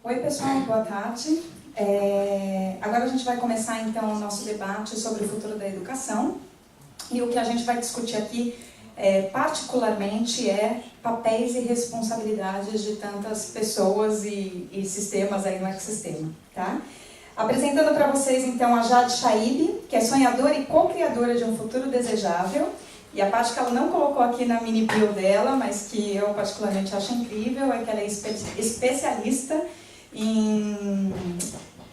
Oi pessoal, boa tarde. Agora a gente vai começar então o nosso debate sobre o futuro da educação. E o que a gente vai discutir aqui particularmente é papéis e responsabilidades de tantas pessoas e sistemas aí no ecossistema, tá? Apresentando para vocês então a Jade Shaib, que é sonhadora e co-criadora de um futuro desejável. E a parte que ela não colocou aqui na mini bio dela, mas que eu particularmente acho incrível, é que ela é especialista em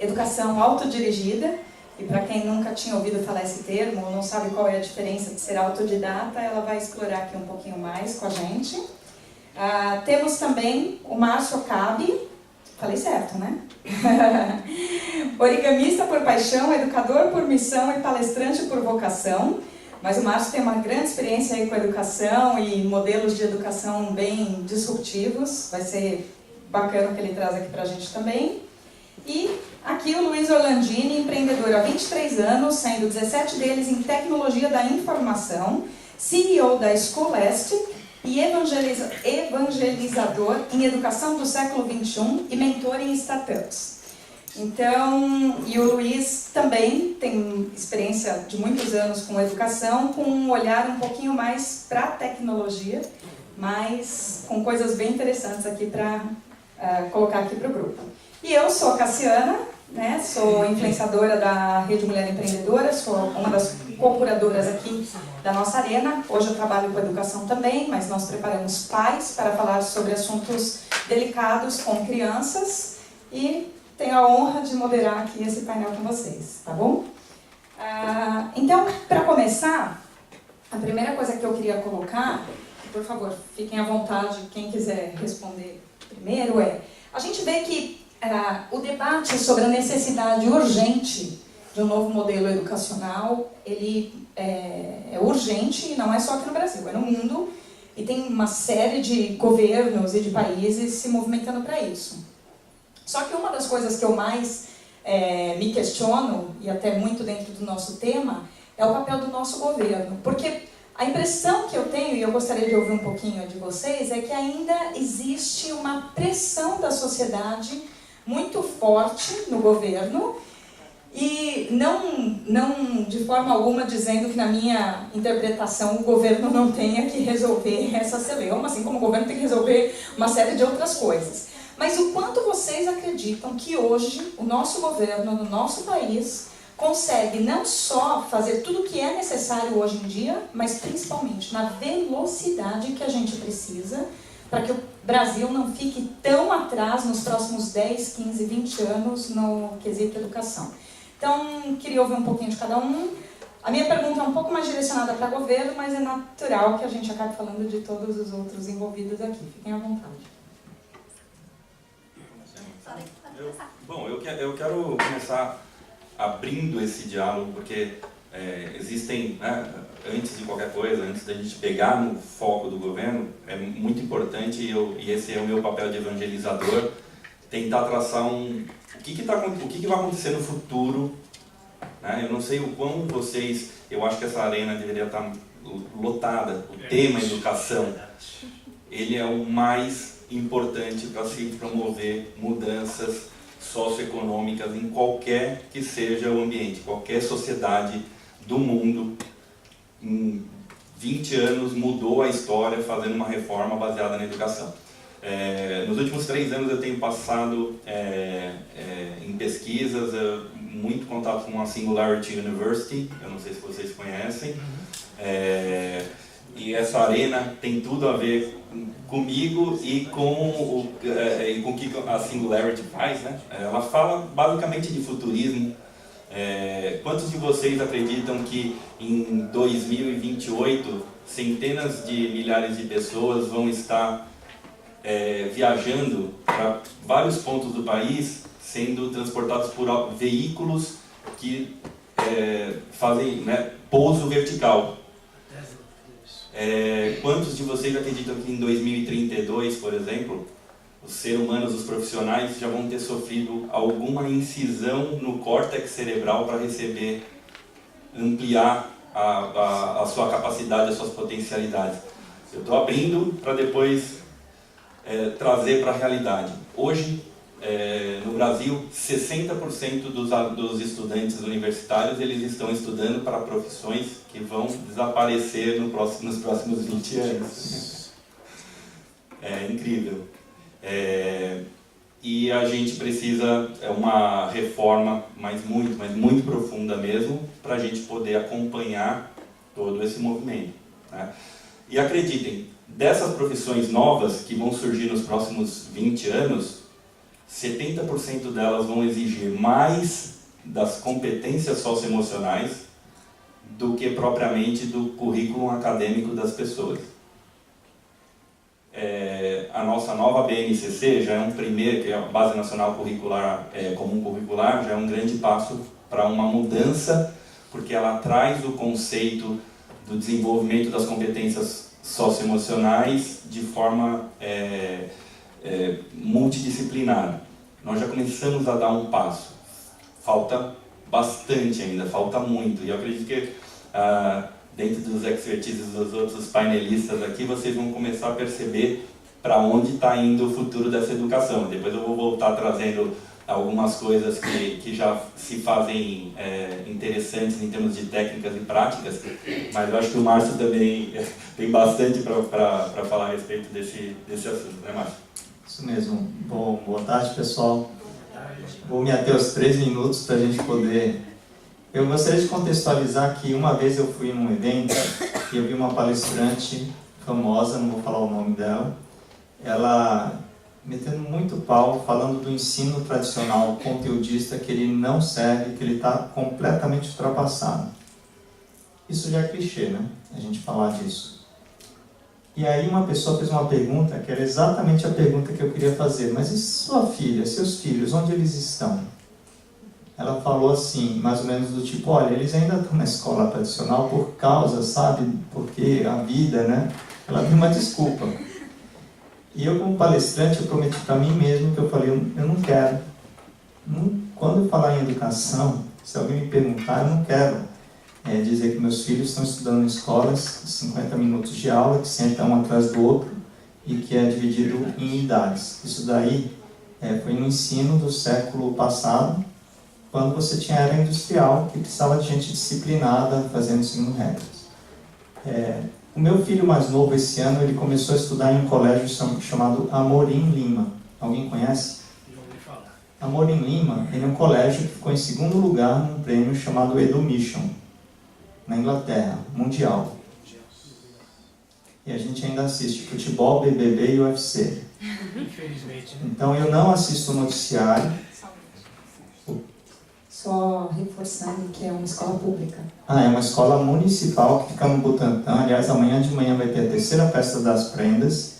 educação autodirigida. E para quem nunca tinha ouvido falar esse termo, ou não sabe qual é a diferença de ser autodidata, ela vai explorar aqui um pouquinho mais com a gente. Temos também o Márcio Okabe, falei certo, né? Origamista por paixão, educador por missão e palestrante por vocação. Mas o Márcio tem uma grande experiência aí com a educação e modelos de educação bem disruptivos. Vai ser bacana o que ele traz aqui pra gente também. E aqui o Luiz Orlandini, empreendedor há 23 anos, sendo 17 deles em tecnologia da informação, CEO da Scholastic e evangelizador em educação do século XXI e mentor em startups. Então, e o Luiz também tem experiência de muitos anos com educação, com um olhar um pouquinho mais para a tecnologia, mas com coisas bem interessantes aqui para colocar aqui para o grupo. E eu sou a Cassiana, né, sou influenciadora da Rede Mulher Empreendedora, sou uma das co-curadoras aqui da nossa arena. Hoje eu trabalho com educação também, mas nós preparamos pais para falar sobre assuntos delicados com crianças e tenho a honra de moderar aqui esse painel com vocês, tá bom? Então, para começar, a primeira coisa que eu queria colocar, por favor, fiquem à vontade, quem quiser responder primeiro, a gente vê que o debate sobre a necessidade urgente de um novo modelo educacional, ele é urgente e não é só aqui no Brasil, é no mundo, e tem uma série de governos e de países se movimentando para isso. Só que uma das coisas que eu mais me questiono, e até muito dentro do nosso tema, é o papel do nosso governo. Porque a impressão que eu tenho, e eu gostaria de ouvir um pouquinho de vocês, é que ainda existe uma pressão da sociedade muito forte no governo, e não de forma alguma dizendo que na minha interpretação o governo não tenha que resolver essa celeuma, assim como o governo tem que resolver uma série de outras coisas. Mas o quanto vocês acreditam que hoje o nosso governo, no nosso país, consegue não só fazer tudo o que é necessário hoje em dia, mas principalmente na velocidade que a gente precisa para que o Brasil não fique tão atrás nos próximos 10, 15, 20 anos no quesito educação. Então, queria ouvir um pouquinho de cada um. A minha pergunta é um pouco mais direcionada para o governo, mas é natural que a gente acabe falando de todos os outros envolvidos aqui. Fiquem à vontade. Eu quero começar abrindo esse diálogo, porque existem, antes de qualquer coisa, antes da gente pegar no foco do governo, é muito importante, e esse é o meu papel de evangelizador, tentar traçar o que vai acontecer no futuro, né? Eu não sei o quão vocês, eu acho que essa arena deveria estar lotada, o tema educação, ele é o mais importante para se promover mudanças socioeconômicas em qualquer que seja o ambiente, qualquer sociedade do mundo. Em 20 anos mudou a história fazendo uma reforma baseada na educação. Nos últimos 3 anos eu tenho passado em pesquisas, muito contato com a Singularity University, eu não sei se vocês conhecem, e essa arena tem tudo a ver comigo e com o que a Singularity faz, né? Ela fala basicamente de futurismo. Quantos de vocês acreditam que em 2028 centenas de milhares de pessoas vão estar viajando para vários pontos do país, sendo transportados por veículos que fazem, né, pouso vertical? Quantos de vocês acreditam que em 2032, por exemplo, os seres humanos, os profissionais, já vão ter sofrido alguma incisão no córtex cerebral para ampliar a sua capacidade, as suas potencialidades? Eu estou abrindo para depois trazer para a realidade. Hoje, Brasil, 60% dos estudantes universitários eles estão estudando para profissões que vão desaparecer nos próximos 20 anos. É incrível. E a gente precisa uma reforma mas muito profunda mesmo, para a gente poder acompanhar todo esse movimento, né? E acreditem, dessas profissões novas que vão surgir nos próximos 20 anos, 70% delas vão exigir mais das competências socioemocionais do que propriamente do currículo acadêmico das pessoas. A nossa nova BNCC já é um primeiro, que é a Base Nacional Curricular Comum Curricular, já é um grande passo para uma mudança, porque ela traz o conceito do desenvolvimento das competências socioemocionais de forma multidisciplinar. Nós já começamos a dar um passo. Falta bastante ainda, falta muito. E eu acredito que dentro dos expertises dos outros painelistas aqui, vocês vão começar a perceber para onde está indo o futuro dessa educação. Depois eu vou voltar trazendo algumas coisas que já se fazem interessantes em termos de técnicas e práticas, mas eu acho que o Márcio também tem bastante para falar a respeito desse assunto, né, Márcio? Isso mesmo. Bom, boa tarde, pessoal. Vou me ater aos 3 minutos para a gente poder... Eu gostaria de contextualizar que uma vez eu fui num evento e eu vi uma palestrante famosa, não vou falar o nome dela, ela metendo muito pau, falando do ensino tradicional conteudista, que ele não serve, que ele está completamente ultrapassado. Isso já é clichê, né? A gente falar disso. E aí uma pessoa fez uma pergunta, que era exatamente a pergunta que eu queria fazer. Mas e sua filha, seus filhos, onde eles estão? Ela falou assim, mais ou menos do tipo, olha, eles ainda estão na escola tradicional por causa, sabe, porque a vida, né? Ela deu uma desculpa. E eu, como palestrante, eu prometi para mim mesmo que eu falei, eu não quero. Quando eu falar em educação, se alguém me perguntar, eu não quero dizer que meus filhos estão estudando em escolas, 50 minutos de aula, que sentam um atrás do outro e que é dividido em idades. Isso daí foi no ensino do século passado, quando você tinha a era industrial, que precisava de gente disciplinada, fazendo segundo regras. O meu filho mais novo, esse ano, ele começou a estudar em um colégio chamado Amorim Lima. Alguém conhece? Amorim Lima, ele é um colégio que ficou em segundo lugar num prêmio chamado Edumission, na Inglaterra, mundial. E a gente ainda assiste futebol, BBB e UFC. Infelizmente. Então eu não assisto o noticiário. Só reforçando que é uma escola pública. É uma escola municipal que fica no Butantã. Aliás, amanhã de manhã vai ter a terceira festa das prendas,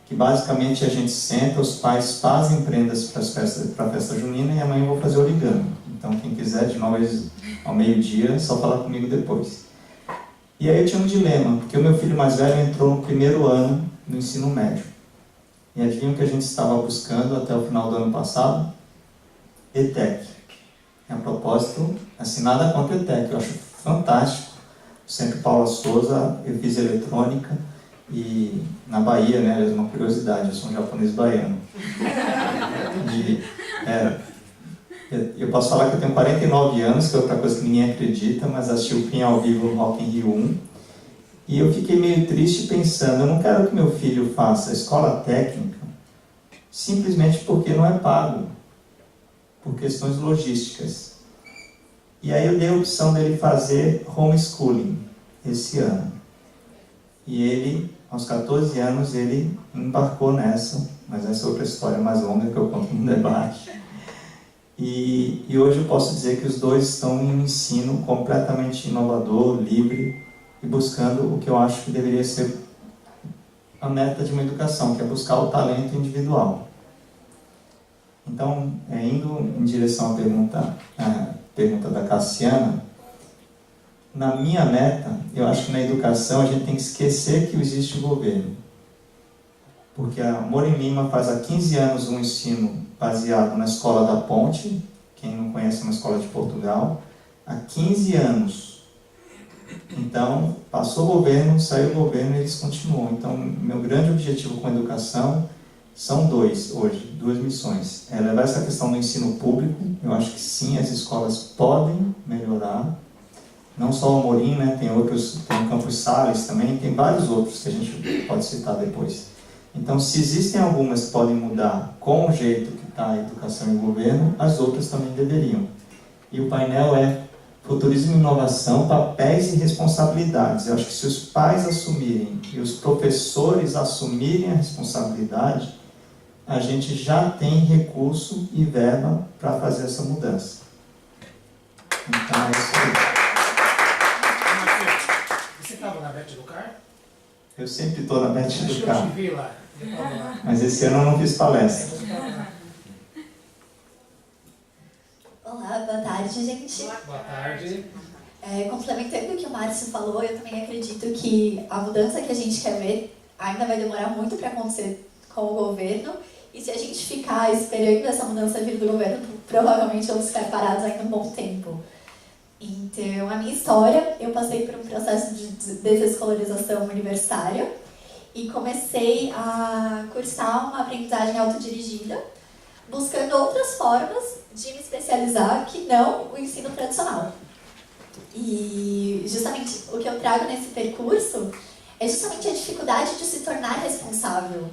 que basicamente a gente senta, os pais fazem prendas para a festa junina e amanhã eu vou fazer origami. Então quem quiser, de 9 ao meio-dia, é só falar comigo depois. E aí eu tinha um dilema, porque o meu filho mais velho entrou no primeiro ano do ensino médio. E adivinha o que a gente estava buscando até o final do ano passado? ETEC. A propósito, assim, nada contra o ETEC, eu acho fantástico. O Centro Paula Souza, eu fiz eletrônica e na Bahia, né, aliás, uma curiosidade, eu sou um japonês baiano. Eu posso falar que eu tenho 49 anos, que é outra coisa que ninguém acredita, mas assisti o PIN ao vivo no Rock in Rio 1. E eu fiquei meio triste pensando, eu não quero que meu filho faça escola técnica simplesmente porque não é pago, por questões logísticas. E aí eu dei a opção dele fazer homeschooling esse ano. E ele, aos 14 anos, ele embarcou nessa, mas essa é outra história mais longa que eu conto no debate. E hoje eu posso dizer que os dois estão em um ensino completamente inovador, livre, e buscando o que eu acho que deveria ser a meta de uma educação, que é buscar o talento individual. Então, indo em direção à pergunta da Cassiana, na minha meta, eu acho que na educação a gente tem que esquecer que existe o governo. Porque a Amorim Lima faz há 15 anos um ensino baseado na Escola da Ponte, quem não conhece é uma escola de Portugal, há 15 anos. Então, passou o governo, saiu o governo e eles continuam. Então, meu grande objetivo com a educação são duas missões. É levar essa questão do ensino público. Eu acho que sim, as escolas podem melhorar. Não só o Amorim, né? Tem outros, tem o Campos Sales também, tem vários outros que a gente pode citar depois. Então, se existem algumas que podem mudar com o jeito que está a educação e o governo, as outras também deveriam. E o painel é Futurismo e Inovação, Papéis e Responsabilidades. Eu acho que se os pais assumirem e os professores assumirem a responsabilidade, a gente já tem recurso e verba para fazer essa mudança. Então, é isso aí. Você estava na Bet do Car? Eu sempre estou na Bet do Acho que eu Car. te vi lá. Mas esse ano eu não fiz palestra. Olá, boa tarde, gente. Boa tarde. Complementando o que o Márcio falou, eu também acredito que a mudança que a gente quer ver ainda vai demorar muito para acontecer com o governo. E se a gente ficar esperando essa mudança vir do governo, provavelmente vamos ficar parados ainda um bom tempo. Então, a minha história, eu passei por um processo de desescolarização universitária e comecei a cursar uma aprendizagem autodirigida, buscando outras formas de me especializar que não o ensino tradicional. E justamente o que eu trago nesse percurso é justamente a dificuldade de se tornar responsável.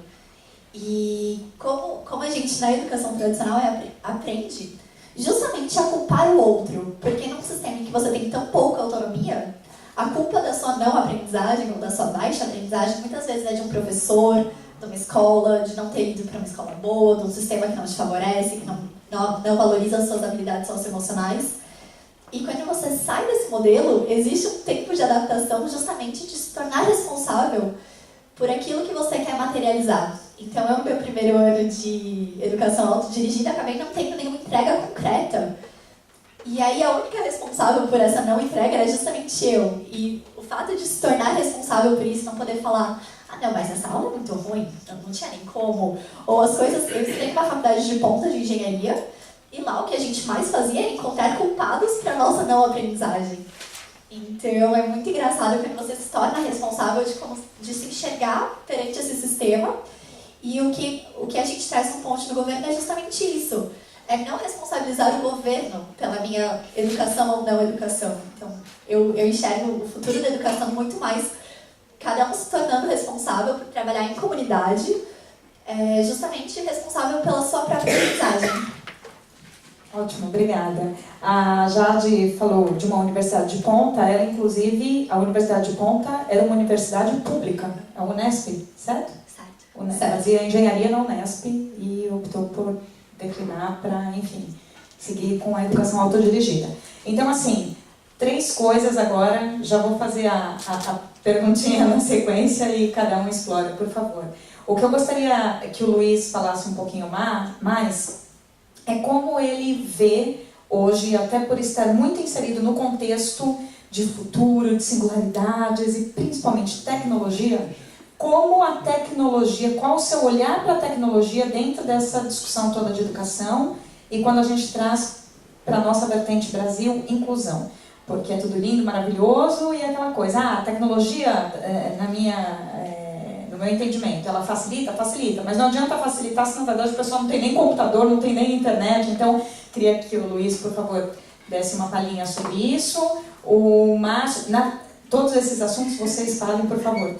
E como a gente na educação tradicional aprende justamente a culpar o outro, porque num sistema em que você tem tão pouca autonomia, a culpa da sua não aprendizagem ou da sua baixa aprendizagem muitas vezes é de um professor, de uma escola, de não ter ido para uma escola boa, de um sistema que não te favorece, que não valoriza as suas habilidades socioemocionais. E quando você sai desse modelo, existe um tempo de adaptação justamente de se tornar responsável por aquilo que você quer materializar. Então, é o meu primeiro ano de educação autodirigida, acabei não tendo nenhuma entrega concreta. E aí, a única responsável por essa não entrega era justamente eu. E o fato de se tornar responsável por isso, não poder falar, ah, não, mas essa aula é muito ruim, não tinha nem como. Ou as coisas, eu estudei numa faculdade de ponta de engenharia, e lá o que a gente mais fazia era encontrar culpados para a nossa não aprendizagem. Então, é muito engraçado quando você se torna responsável de se enxergar perante esse sistema. E o que a gente traz no ponto do governo é justamente isso. É não responsabilizar o governo pela minha educação ou não educação. Então, eu enxergo o futuro da educação muito mais cada um se tornando responsável por trabalhar em comunidade, justamente responsável pela sua própria aprendizagem. Ótimo, obrigada. A Jade falou de uma universidade de ponta, inclusive, a Universidade de Ponta era uma universidade pública, a Unesp, certo? Certo. Fazia engenharia na Unesp e optou por declinar para, enfim, seguir com a educação autodirigida. Então, assim, 3 coisas agora, já vou fazer a perguntinha na sequência e cada um explora, por favor. O que eu gostaria que o Luiz falasse um pouquinho mais é como ele vê hoje, até por estar muito inserido no contexto de futuro, de singularidades e principalmente tecnologia, como a tecnologia, qual o seu olhar para a tecnologia dentro dessa discussão toda de educação e quando a gente traz para a nossa vertente Brasil, inclusão. Porque é tudo lindo, maravilhoso e aquela coisa, a tecnologia, no meu entendimento, ela facilita, mas não adianta facilitar se na verdade o pessoal não tem nem computador, não tem nem internet. Então, queria que o Luiz, por favor, desse uma palhinha sobre isso. O Márcio, todos esses assuntos vocês falem, por favor,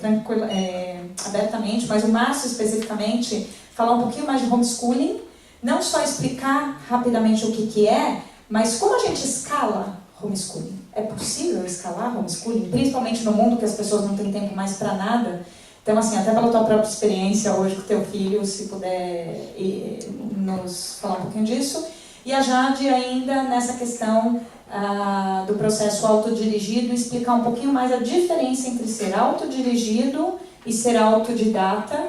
abertamente, mas o Márcio especificamente, falar um pouquinho mais de homeschooling, não só explicar rapidamente o que é, mas como a gente escala homeschooling. É possível escalar homeschooling, principalmente no mundo que as pessoas não têm tempo mais para nada. Então, assim, até pela tua própria experiência hoje com o teu filho, se puder nos falar um pouquinho disso. E a Jade ainda nessa questão do processo autodirigido, explicar um pouquinho mais a diferença entre ser autodirigido e ser autodidata,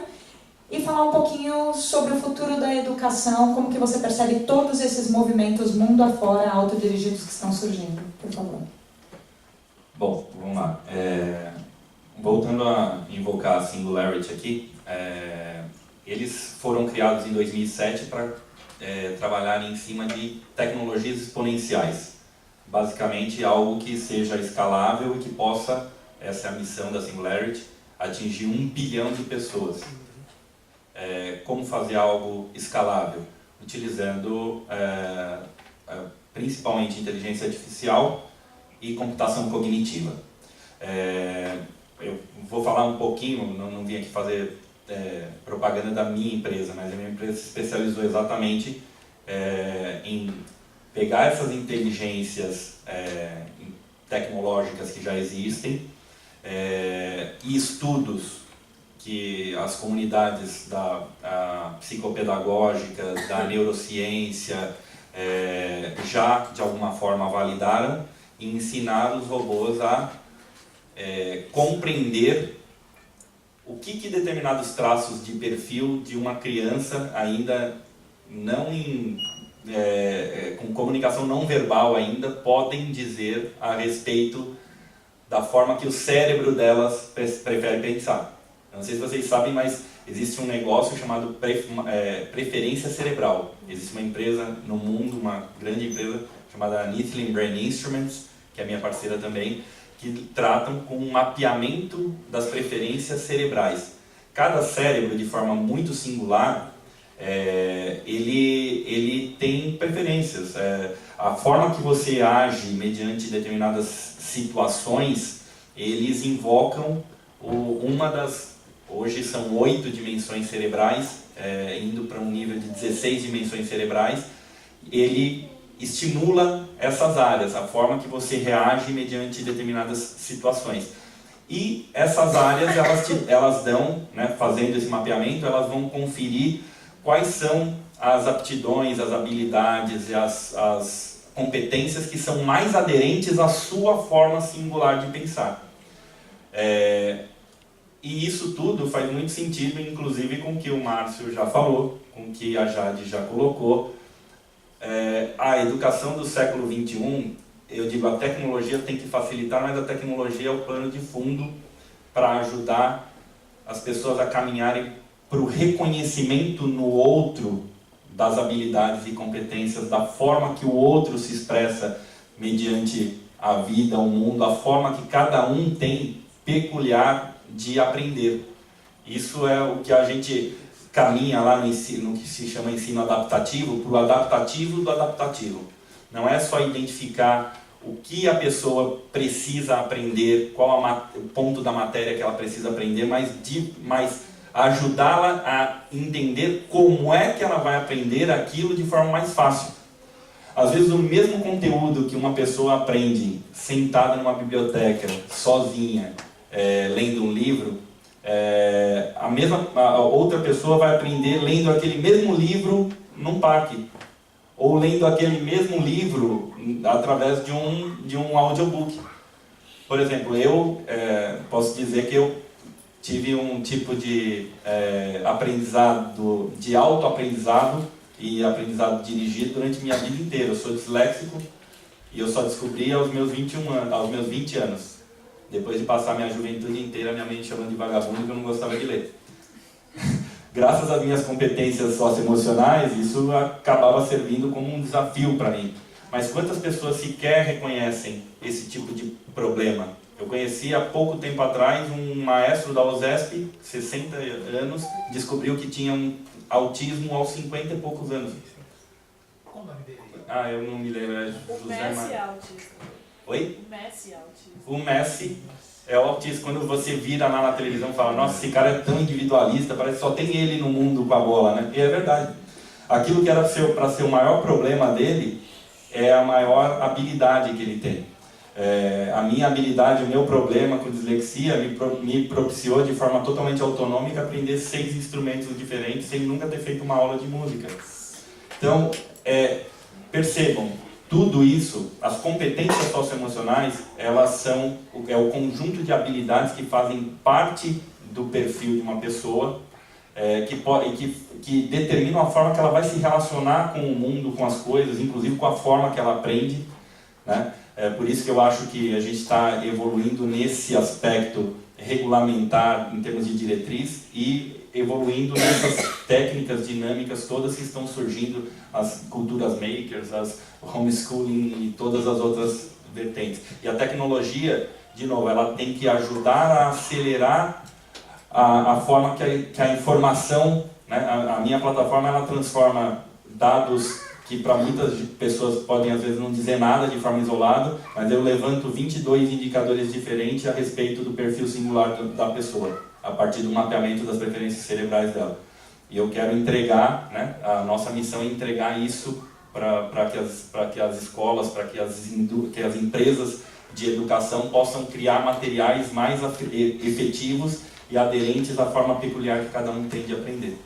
e falar um pouquinho sobre o futuro da educação, como que você percebe todos esses movimentos mundo afora autodirigidos que estão surgindo, por favor. Bom, vamos lá. Voltando a invocar a Singularity aqui, eles foram criados em 2007 para trabalhar em cima de tecnologias exponenciais. Basicamente, algo que seja escalável e que possa, essa é a missão da Singularity, atingir 1 bilhão de pessoas. como fazer algo escalável, utilizando principalmente inteligência artificial e computação cognitiva. Eu vou falar um pouquinho, não vim aqui fazer propaganda da minha empresa, mas a minha empresa se especializou exatamente em pegar essas inteligências tecnológicas que já existem e estudos que as comunidades da psicopedagógica, da neurociência já de alguma forma validaram, e ensinar os robôs a compreender o que determinados traços de perfil de uma criança ainda não com comunicação não verbal ainda podem dizer a respeito da forma que o cérebro delas prefere pensar. Não sei se vocês sabem, mas existe um negócio chamado preferência cerebral. Existe uma empresa no mundo, uma grande empresa chamada Neethling Brain Instruments, que é minha parceira também, que tratam com um mapeamento das preferências cerebrais. Cada cérebro, de forma muito singular, ele tem preferências. A forma que você age mediante determinadas situações, eles invocam hoje são 8 dimensões cerebrais, indo para um nível de 16 dimensões cerebrais. Ele estimula essas áreas, a forma que você reage mediante determinadas situações. E essas áreas, elas dão, fazendo esse mapeamento, elas vão conferir quais são as aptidões, as habilidades e as competências que são mais aderentes à sua forma singular de pensar. E isso tudo faz muito sentido, inclusive, com o que o Márcio já falou, com o que a Jade já colocou. A educação do século XXI, eu digo, a tecnologia tem que facilitar, mas a tecnologia é o pano de fundo para ajudar as pessoas a caminharem para o reconhecimento no outro das habilidades e competências, da forma que o outro se expressa mediante a vida, o mundo, a forma que cada um tem peculiar de aprender. Isso é o que a gente caminha lá no ensino, que se chama ensino adaptativo, para o adaptativo do adaptativo. Não é só identificar o que a pessoa precisa aprender, qual o ponto da matéria que ela precisa aprender, mas ajudá-la a entender como é que ela vai aprender aquilo de forma mais fácil. Às vezes o mesmo conteúdo que uma pessoa aprende sentada numa biblioteca, sozinha, lendo um livro, a outra pessoa vai aprender lendo aquele mesmo livro num parque, ou lendo aquele mesmo livro através de um audiobook. Por exemplo, eu posso dizer que eu tive um tipo de aprendizado, de autoaprendizado e aprendizado dirigido durante minha vida inteira. Eu sou disléxico e eu só descobri aos meus 20 anos. Depois de passar minha juventude inteira, minha mãe chamando de vagabundo, que eu não gostava de ler. Graças às minhas competências socioemocionais, isso acabava servindo como um desafio para mim. Mas quantas pessoas sequer reconhecem esse tipo de problema? Eu conheci há pouco tempo atrás um maestro da USESP, 60 anos, descobriu que tinha um autismo aos 50 e poucos anos. Qual o nome dele? Eu não me lembro. O Messi é autista. Oi? O Messi é autista. O Messi é o autista. Quando você vira lá na televisão e fala, nossa, esse cara é tão individualista, parece que só tem ele no mundo com a bola, né? E é verdade. Aquilo que era para ser o maior problema dele é a maior habilidade que ele tem. A minha habilidade, o meu problema com dislexia me propiciou de forma totalmente autonômica aprender 6 instrumentos diferentes sem nunca ter feito uma aula de música. Então, percebam, tudo isso, as competências socioemocionais, elas são o conjunto de habilidades que fazem parte do perfil de uma pessoa, que determinam a forma que ela vai se relacionar com o mundo, com as coisas, inclusive com a forma que ela aprende, né? Por isso que eu acho que a gente está evoluindo nesse aspecto regulamentar em termos de diretriz e evoluindo nessas técnicas dinâmicas todas que estão surgindo, as culturas makers, as homeschooling e todas as outras vertentes. E a tecnologia, de novo, ela tem que ajudar a acelerar a forma que a informação, né? A minha plataforma, ela transforma dados que para muitas pessoas podem às vezes não dizer nada de forma isolada, mas eu levanto 22 indicadores diferentes a respeito do perfil singular da pessoa, a partir do mapeamento das preferências cerebrais dela. E eu quero entregar, né, a nossa missão é entregar isso para que as escolas, para que as empresas de educação possam criar materiais mais efetivos e aderentes à forma peculiar que cada um tem de aprender.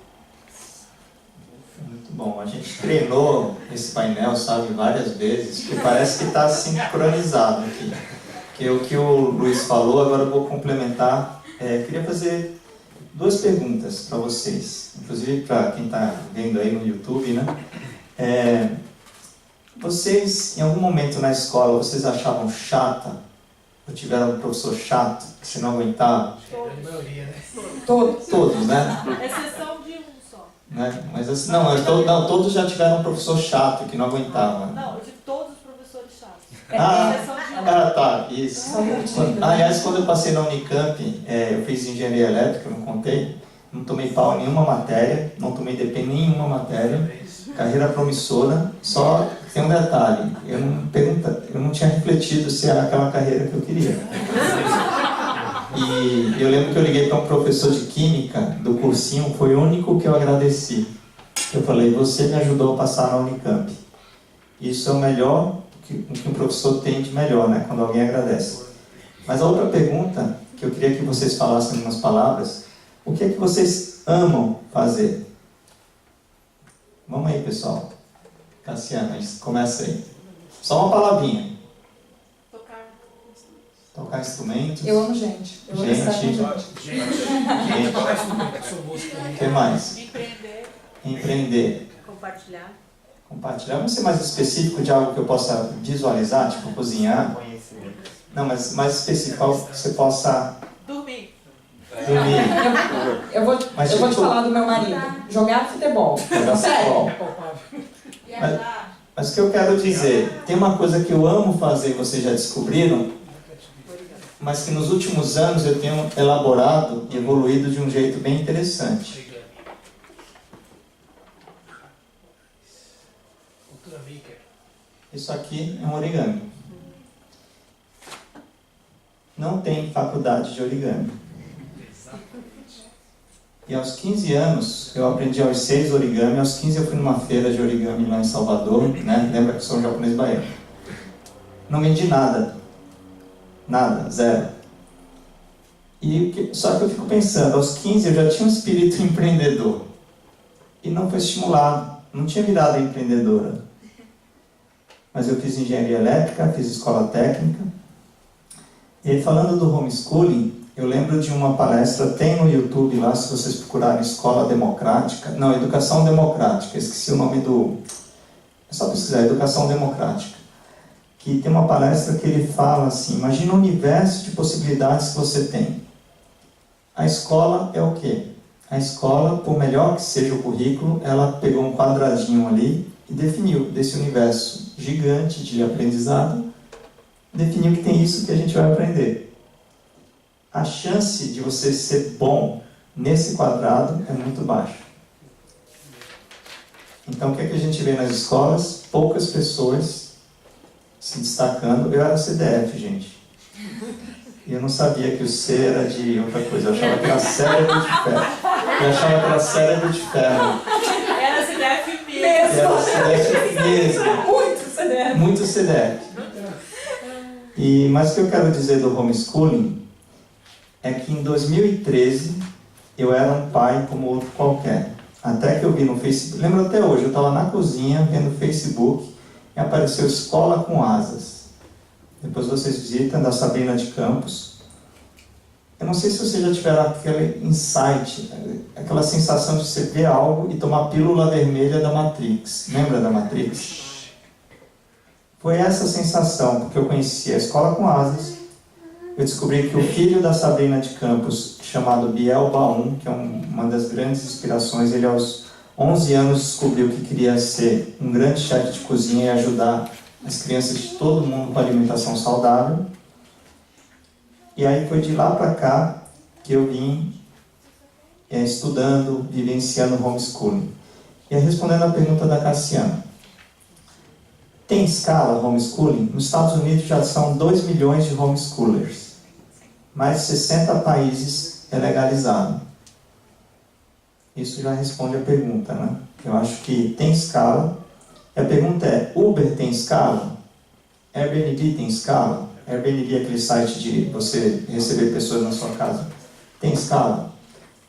Muito bom. A gente treinou esse painel, sabe, várias vezes, porque parece que está sincronizado aqui. Que o que o Luiz falou, agora eu vou complementar. Queria fazer 2 perguntas para vocês, inclusive para quem está vendo aí no YouTube, né? Vocês, em algum momento na escola, vocês achavam chata? Ou tiveram um professor chato, que você não aguentava? A maioria, né? Todos, né? Exceção de um só. Né? Mas assim, todos já tiveram um professor chato que não aguentava. Não, de todos os professores chatos. Ah, Exceção de um. tá, isso. Aliás, quando eu passei na Unicamp, eu fiz engenharia elétrica, não contei, não tomei pau em nenhuma matéria, não tomei DP em nenhuma matéria, carreira promissora, só tem um detalhe, eu não tinha refletido se era aquela carreira que eu queria. E eu lembro que eu liguei para um professor de química do cursinho, foi o único que eu agradeci. Eu falei, você me ajudou a passar na Unicamp. Isso é o melhor que um professor tem de melhor, né? Quando alguém agradece. Mas a outra pergunta, que eu queria que vocês falassem em umas palavras, o que é que vocês amam fazer? Vamos aí, pessoal. Cassiana, começa aí. Só uma palavrinha. Tocar instrumentos. Eu amo gente. Eu amo estar com gente. O que mais? Empreender. Compartilhar. Vamos ser mais específico de algo que eu possa visualizar, tipo cozinhar? Não, mas mais específico, algo que você possa... Dormir. Eu vou te falar do meu marido. Jogar futebol. Sério. Mas o que eu quero dizer, tem uma coisa que eu amo fazer, vocês já descobriram, mas que nos últimos anos eu tenho elaborado e evoluído de um jeito bem interessante. Isso aqui é um origami. Não tem faculdade de origami. E aos 15 anos, eu aprendi aos 6 origami. Aos 15 eu fui numa feira de origami lá em Salvador, né? Lembra que eu sou um japonês baiano. Não vendi nada. Nada, zero. Só que eu fico pensando, aos 15 eu já tinha um espírito empreendedor. E não foi estimulado. Não tinha virado empreendedora. Mas eu fiz engenharia elétrica, fiz escola técnica. E aí, falando do homeschooling, eu lembro de uma palestra, tem no YouTube lá, se vocês procurarem Escola Democrática, não, Educação Democrática, esqueci o nome do... É só pesquisar, Educação Democrática. Que tem uma palestra que ele fala assim, imagina o universo de possibilidades que você tem. A escola é o quê? A escola, por melhor que seja o currículo, ela pegou um quadradinho ali e definiu desse universo gigante de aprendizado, definiu que tem isso que a gente vai aprender. A chance de você ser bom nesse quadrado é muito baixa. Então, o que é que a gente vê nas escolas? Poucas pessoas se destacando. Eu era CDF, gente. E eu não sabia que o C era de outra coisa. Eu achava que era cérebro de ferro. Eu achava que era cérebro de ferro. Era CDF mesmo. Era CDF mesmo. Muito CDF. Muito CDF. Mas o que eu quero dizer do homeschooling é que em 2013 eu era um pai como outro qualquer. Até que eu vi no Facebook, lembro até hoje, eu estava na cozinha vendo o Facebook e apareceu Escola com Asas. Depois vocês visitam, da Sabrina de Campos. Eu não sei se vocês já tiveram aquele insight, aquela sensação de você ver algo e tomar a pílula vermelha da Matrix. Lembra da Matrix? Foi essa sensação, porque eu conheci a Escola com Asas. Eu descobri que o filho da Sabrina de Campos, chamado Biel Baum, que é uma das grandes inspirações, ele aos 11 anos descobriu que queria ser um grande chefe de cozinha e ajudar as crianças de todo mundo com alimentação saudável. E aí foi de lá para cá que eu vim estudando, vivenciando homeschooling. E aí, respondendo à pergunta da Cassiana, tem escala homeschooling? Nos Estados Unidos já são 2 milhões de homeschoolers. Mais de 60 países é legalizado. Isso já responde a pergunta, né? Eu acho que tem escala. E a pergunta é, Uber tem escala? Airbnb tem escala? Airbnb é aquele site de você receber pessoas na sua casa. Tem escala?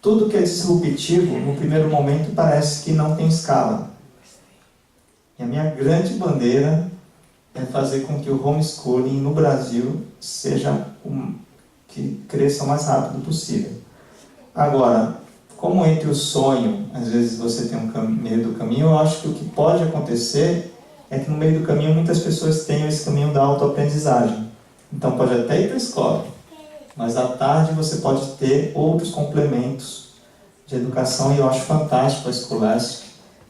Tudo que é disruptivo, no primeiro momento, parece que não tem escala. E a minha grande bandeira é fazer com que o homeschooling no Brasil seja que cresça o mais rápido possível. Agora, como entre o sonho, às vezes você tem um meio do caminho, eu acho que o que pode acontecer é que no meio do caminho muitas pessoas tenham esse caminho da autoaprendizagem. Então pode até ir para a escola, mas à tarde você pode ter outros complementos de educação e eu acho fantástico a Scholastic,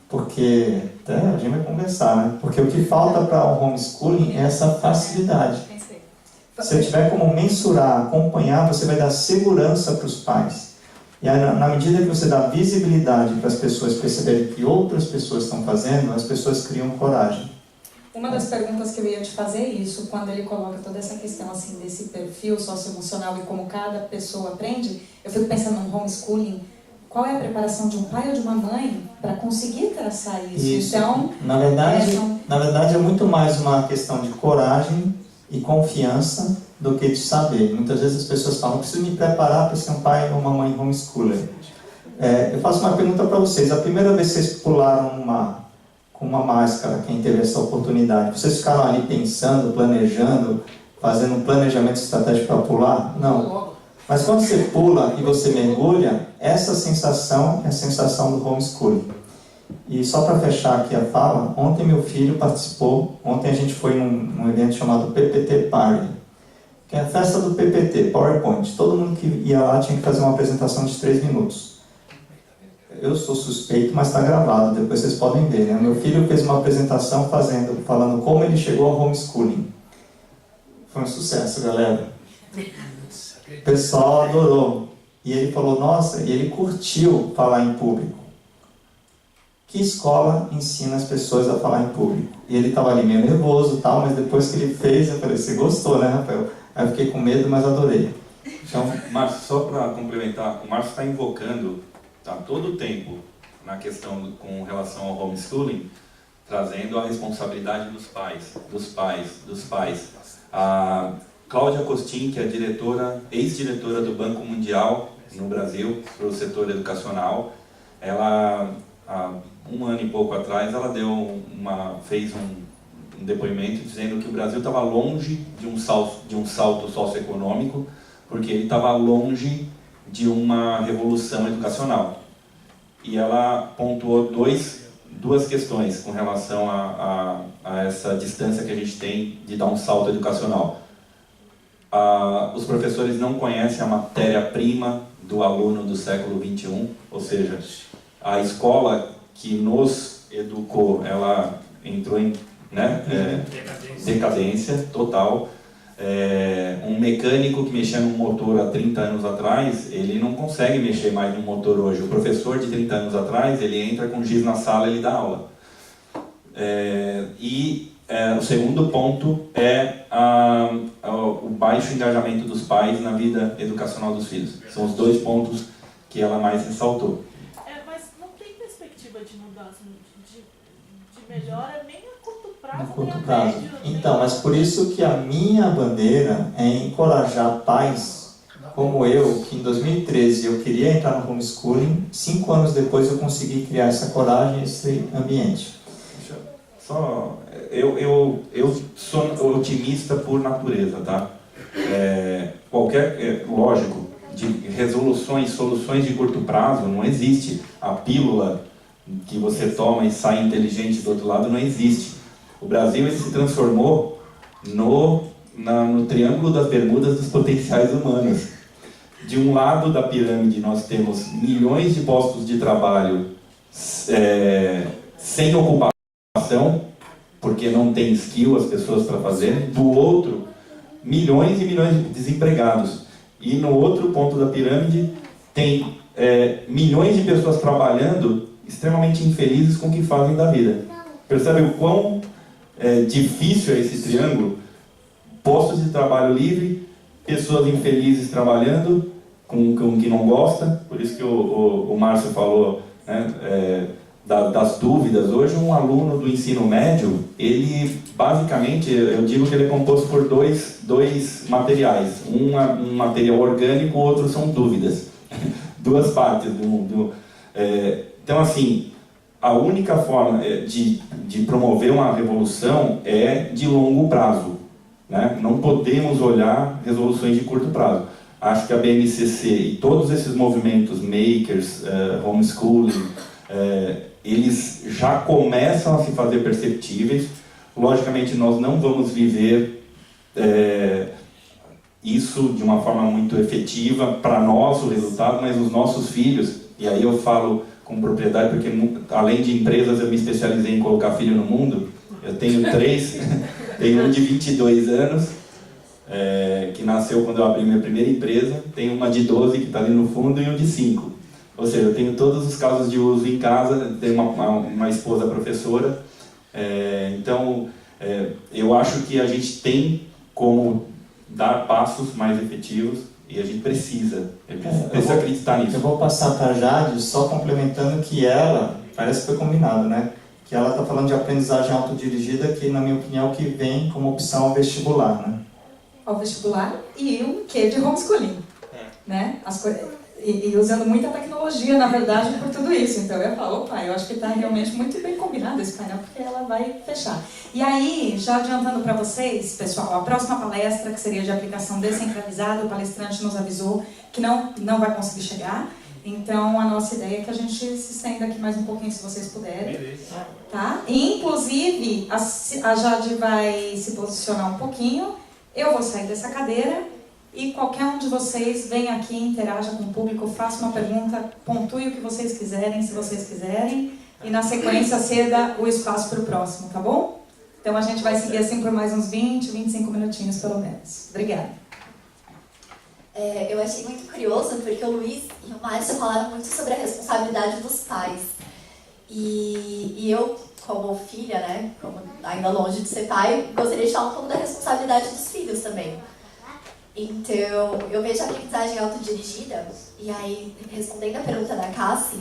porque até a gente vai conversar, né? Porque o que falta para o homeschooling é essa facilidade. Se você tiver como mensurar, acompanhar, você vai dar segurança para os pais. E aí, na medida que você dá visibilidade para as pessoas perceberem que outras pessoas estão fazendo, as pessoas criam coragem. Uma das perguntas que eu ia te fazer é isso, quando ele coloca toda essa questão assim, desse perfil socioemocional e como cada pessoa aprende, eu fico pensando no homeschooling, qual é a preparação de um pai ou de uma mãe para conseguir traçar isso? Então, na verdade é muito mais uma questão de coragem e confiança do que de saber. Muitas vezes as pessoas falam, preciso me preparar para ser um pai ou uma mãe homeschooler. Eu faço uma pergunta para vocês. A primeira vez que vocês pularam com uma máscara, quem teve essa oportunidade, vocês ficaram ali pensando, planejando, fazendo um planejamento estratégico para pular? Não. Mas quando você pula e você mergulha, essa sensação é a sensação do homeschooling. E só para fechar aqui a fala, ontem meu filho participou, ontem a gente foi num evento chamado PPT Party, que é a festa do PPT, PowerPoint. Todo mundo que ia lá tinha que fazer uma apresentação de 3 minutos. Eu sou suspeito, mas está gravado, depois vocês podem ver, né? Meu filho fez uma apresentação falando como ele chegou ao homeschooling. Foi um sucesso, galera. O pessoal adorou. E ele falou, nossa, e ele curtiu falar em público. Que escola ensina as pessoas a falar em público? E ele estava ali meio nervoso e tal, mas depois que ele fez, eu falei, você gostou, né, Rafael? Aí eu fiquei com medo, mas adorei. Então, Márcio, só para complementar, o Márcio está invocando todo o tempo na questão com relação ao homeschooling, trazendo a responsabilidade dos pais. A Cláudia Costin, que é ex-diretora do Banco Mundial no Brasil, para o setor educacional, ela, há um ano e pouco atrás, ela fez um depoimento dizendo que o Brasil estava longe de um salto socioeconômico, porque ele estava longe de uma revolução educacional. E ela pontuou duas questões com relação a essa distância que a gente tem de dar um salto educacional. Os professores não conhecem a matéria-prima do aluno do século XXI, ou seja, a escola que nos educou, ela entrou em decadência total. Um mecânico que mexia num motor há 30 anos atrás, ele não consegue mexer mais num motor hoje. O professor de 30 anos atrás, ele entra com giz na sala e ele dá aula. O segundo ponto é o baixo engajamento dos pais na vida educacional dos filhos. São os 2 pontos que ela mais ressaltou. Mas não tem perspectiva de mudança, de melhora nem a curto prazo, No curto nem a prazo. médio. Então, mas por isso que a minha bandeira é encorajar pais como eu, que em 2013 eu queria entrar no homeschooling, 5 anos depois eu consegui criar essa coragem, esse ambiente. Eu sou otimista por natureza, tá? Lógico, de soluções de curto prazo não existe. A pílula que você toma e sai inteligente do outro lado não existe. O Brasil ele se transformou no triângulo das Bermudas dos potenciais humanos. De um lado da pirâmide nós temos milhões de postos de trabalho sem ocupação, porque não tem skill as pessoas para fazer. Do outro, milhões e milhões de desempregados. E no outro ponto da pirâmide tem milhões de pessoas trabalhando extremamente infelizes com o que fazem da vida. Percebe o quão difícil é esse triângulo? Postos de trabalho livre, pessoas infelizes trabalhando com o que não gosta. Por isso que o Márcio falou, né, das dúvidas. Hoje um aluno do ensino médio, ele basicamente, eu digo que ele é composto por dois materiais. Um material orgânico, o outro são dúvidas. Duas partes. Então, assim, a única forma de promover uma revolução é de longo prazo, né? Não podemos olhar resoluções de curto prazo. Acho que a BNCC e todos esses movimentos, makers, homeschooling, eles já começam a se fazer perceptíveis. Logicamente, nós não vamos viver isso de uma forma muito efetiva para nós, o resultado, mas os nossos filhos, e aí eu falo com propriedade, porque além de empresas eu me especializei em colocar filho no mundo. Eu tenho 3, tenho um de 22 anos, que nasceu quando eu abri minha primeira empresa, tenho uma de 12 que está ali no fundo e um de 5. Ou seja, eu tenho todos os casos de uso em casa, tenho uma esposa professora, então eu acho que a gente tem como dar passos mais efetivos e a gente precisa acreditar nisso. Eu vou passar para a Jade, só complementando que ela, parece que foi combinado, né? Que ela está falando de aprendizagem autodirigida, que na minha opinião que vem como opção ao vestibular, né? Ao vestibular e um quê de homeschooling, né? E usando muita tecnologia, na verdade, por tudo isso. Então eu falo, opa, eu acho que está realmente muito bem combinado esse painel, porque ela vai fechar. E aí, já adiantando para vocês, pessoal, a próxima palestra, que seria de aplicação descentralizada, o palestrante nos avisou que não vai conseguir chegar. Então, a nossa ideia é que a gente se estenda aqui mais um pouquinho, se vocês puderem. Tá? E, inclusive, a Jade vai se posicionar um pouquinho, eu vou sair dessa cadeira, e qualquer um de vocês vem aqui, interaja com o público, faça uma pergunta, pontue o que vocês quiserem, se vocês quiserem, e na sequência ceda o espaço para o próximo, tá bom? Então a gente vai seguir assim por mais uns 20, 25 minutinhos pelo menos. Obrigada. Eu achei muito curioso porque o Luiz e o Márcio falaram muito sobre a responsabilidade dos pais. E eu, como filha, né, como ainda longe de ser pai, gostaria de falar um pouco da responsabilidade dos filhos também. Então, eu vejo a aprendizagem autodirigida, e aí, respondendo a pergunta da Cassie,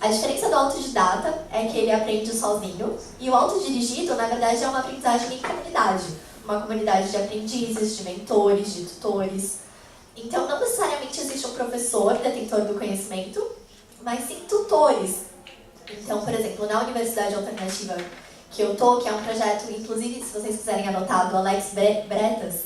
a diferença do autodidata é que ele aprende sozinho, e o autodirigido, na verdade, é uma aprendizagem em comunidade. Uma comunidade de aprendizes, de mentores, de tutores. Então, não necessariamente existe um professor detentor do conhecimento, mas sim tutores. Então, por exemplo, na Universidade Alternativa que eu tô, que é um projeto, inclusive, se vocês quiserem anotar, do Alex Bretas,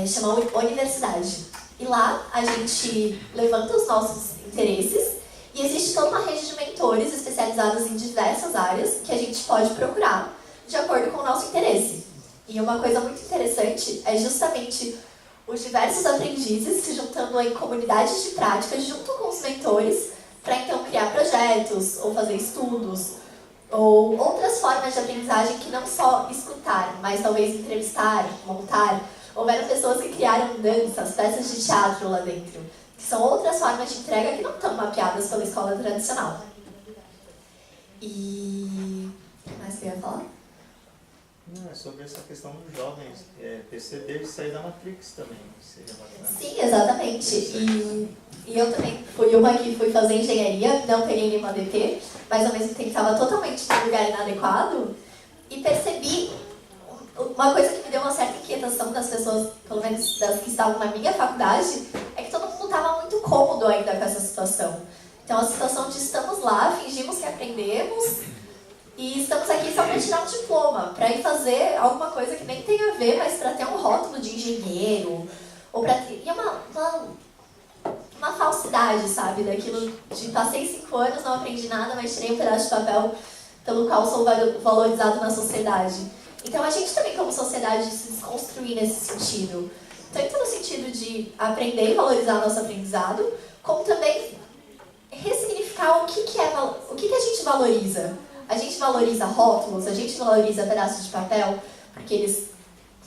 chama Universidade. E lá a gente levanta os nossos interesses e existe toda uma rede de mentores especializados em diversas áreas que a gente pode procurar de acordo com o nosso interesse. E uma coisa muito interessante é justamente os diversos aprendizes se juntando em comunidades de prática junto com os mentores para então criar projetos ou fazer estudos ou outras formas de aprendizagem que não só escutar, mas talvez entrevistar, montar. Houveram pessoas que criaram danças, peças de teatro lá dentro, que são outras formas de entrega que não estão mapeadas pela escola tradicional. E... o que mais que eu ia falar? Não, é sobre essa questão dos jovens, perceber de sair da Matrix também, seria bacana. Sim, exatamente. E eu também fui uma que fui fazer engenharia, não peguei nenhuma DP, mas ao mesmo tempo estava totalmente no lugar inadequado e percebi uma coisa que me deu uma certa inquietação das pessoas, pelo menos das que estavam na minha faculdade, é que todo mundo estava muito cômodo ainda com essa situação. Então a situação de estamos lá, fingimos que aprendemos e estamos aqui só para tirar um diploma, para ir fazer alguma coisa que nem tem a ver, mas para ter um rótulo de engenheiro, ou para ter... E é uma falsidade, sabe? Daquilo de passei 5 anos, não aprendi nada, mas tirei um pedaço de papel pelo qual sou valorizado na sociedade. Então a gente também, como sociedade, se desconstruir nesse sentido. Tanto no sentido de aprender e valorizar nosso aprendizado, como também ressignificar o que a gente valoriza. A gente valoriza rótulos, a gente valoriza pedaços de papel, porque eles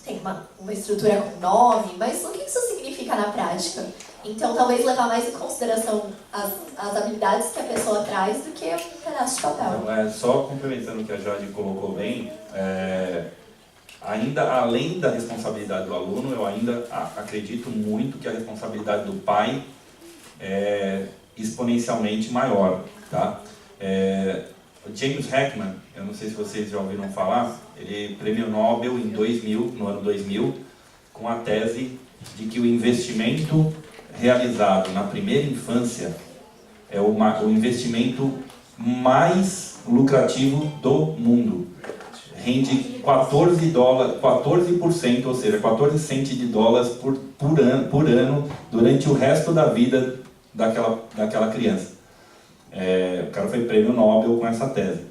têm uma estrutura com nome, mas o que isso significa na prática? Então, talvez levar mais em consideração as habilidades que a pessoa traz do que um pedaço de papel. Então, só complementando o que a Jade colocou bem, ainda além da responsabilidade do aluno, eu ainda acredito muito que a responsabilidade do pai é exponencialmente maior, tá? James Heckman, eu não sei se vocês já ouviram falar, ele prêmio Nobel em 2000, no ano 2000, com a tese de que o investimento realizado na primeira infância é o investimento mais lucrativo do mundo. Rende 14%, ou seja, 14 centes de dólares por ano durante o resto da vida daquela criança. O cara foi prêmio Nobel com essa tese.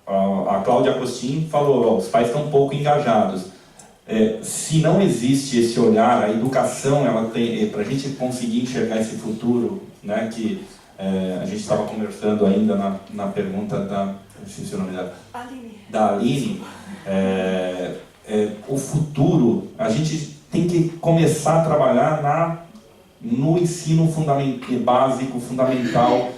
A Cláudia Costin falou, os pais estão um pouco engajados. Se não existe esse olhar, a educação, ela tem, para a gente conseguir enxergar esse futuro, né, que a gente estava conversando ainda na pergunta da, esqueci o nome dela, da Aline, o futuro, a gente tem que começar a trabalhar no ensino básico, fundamental.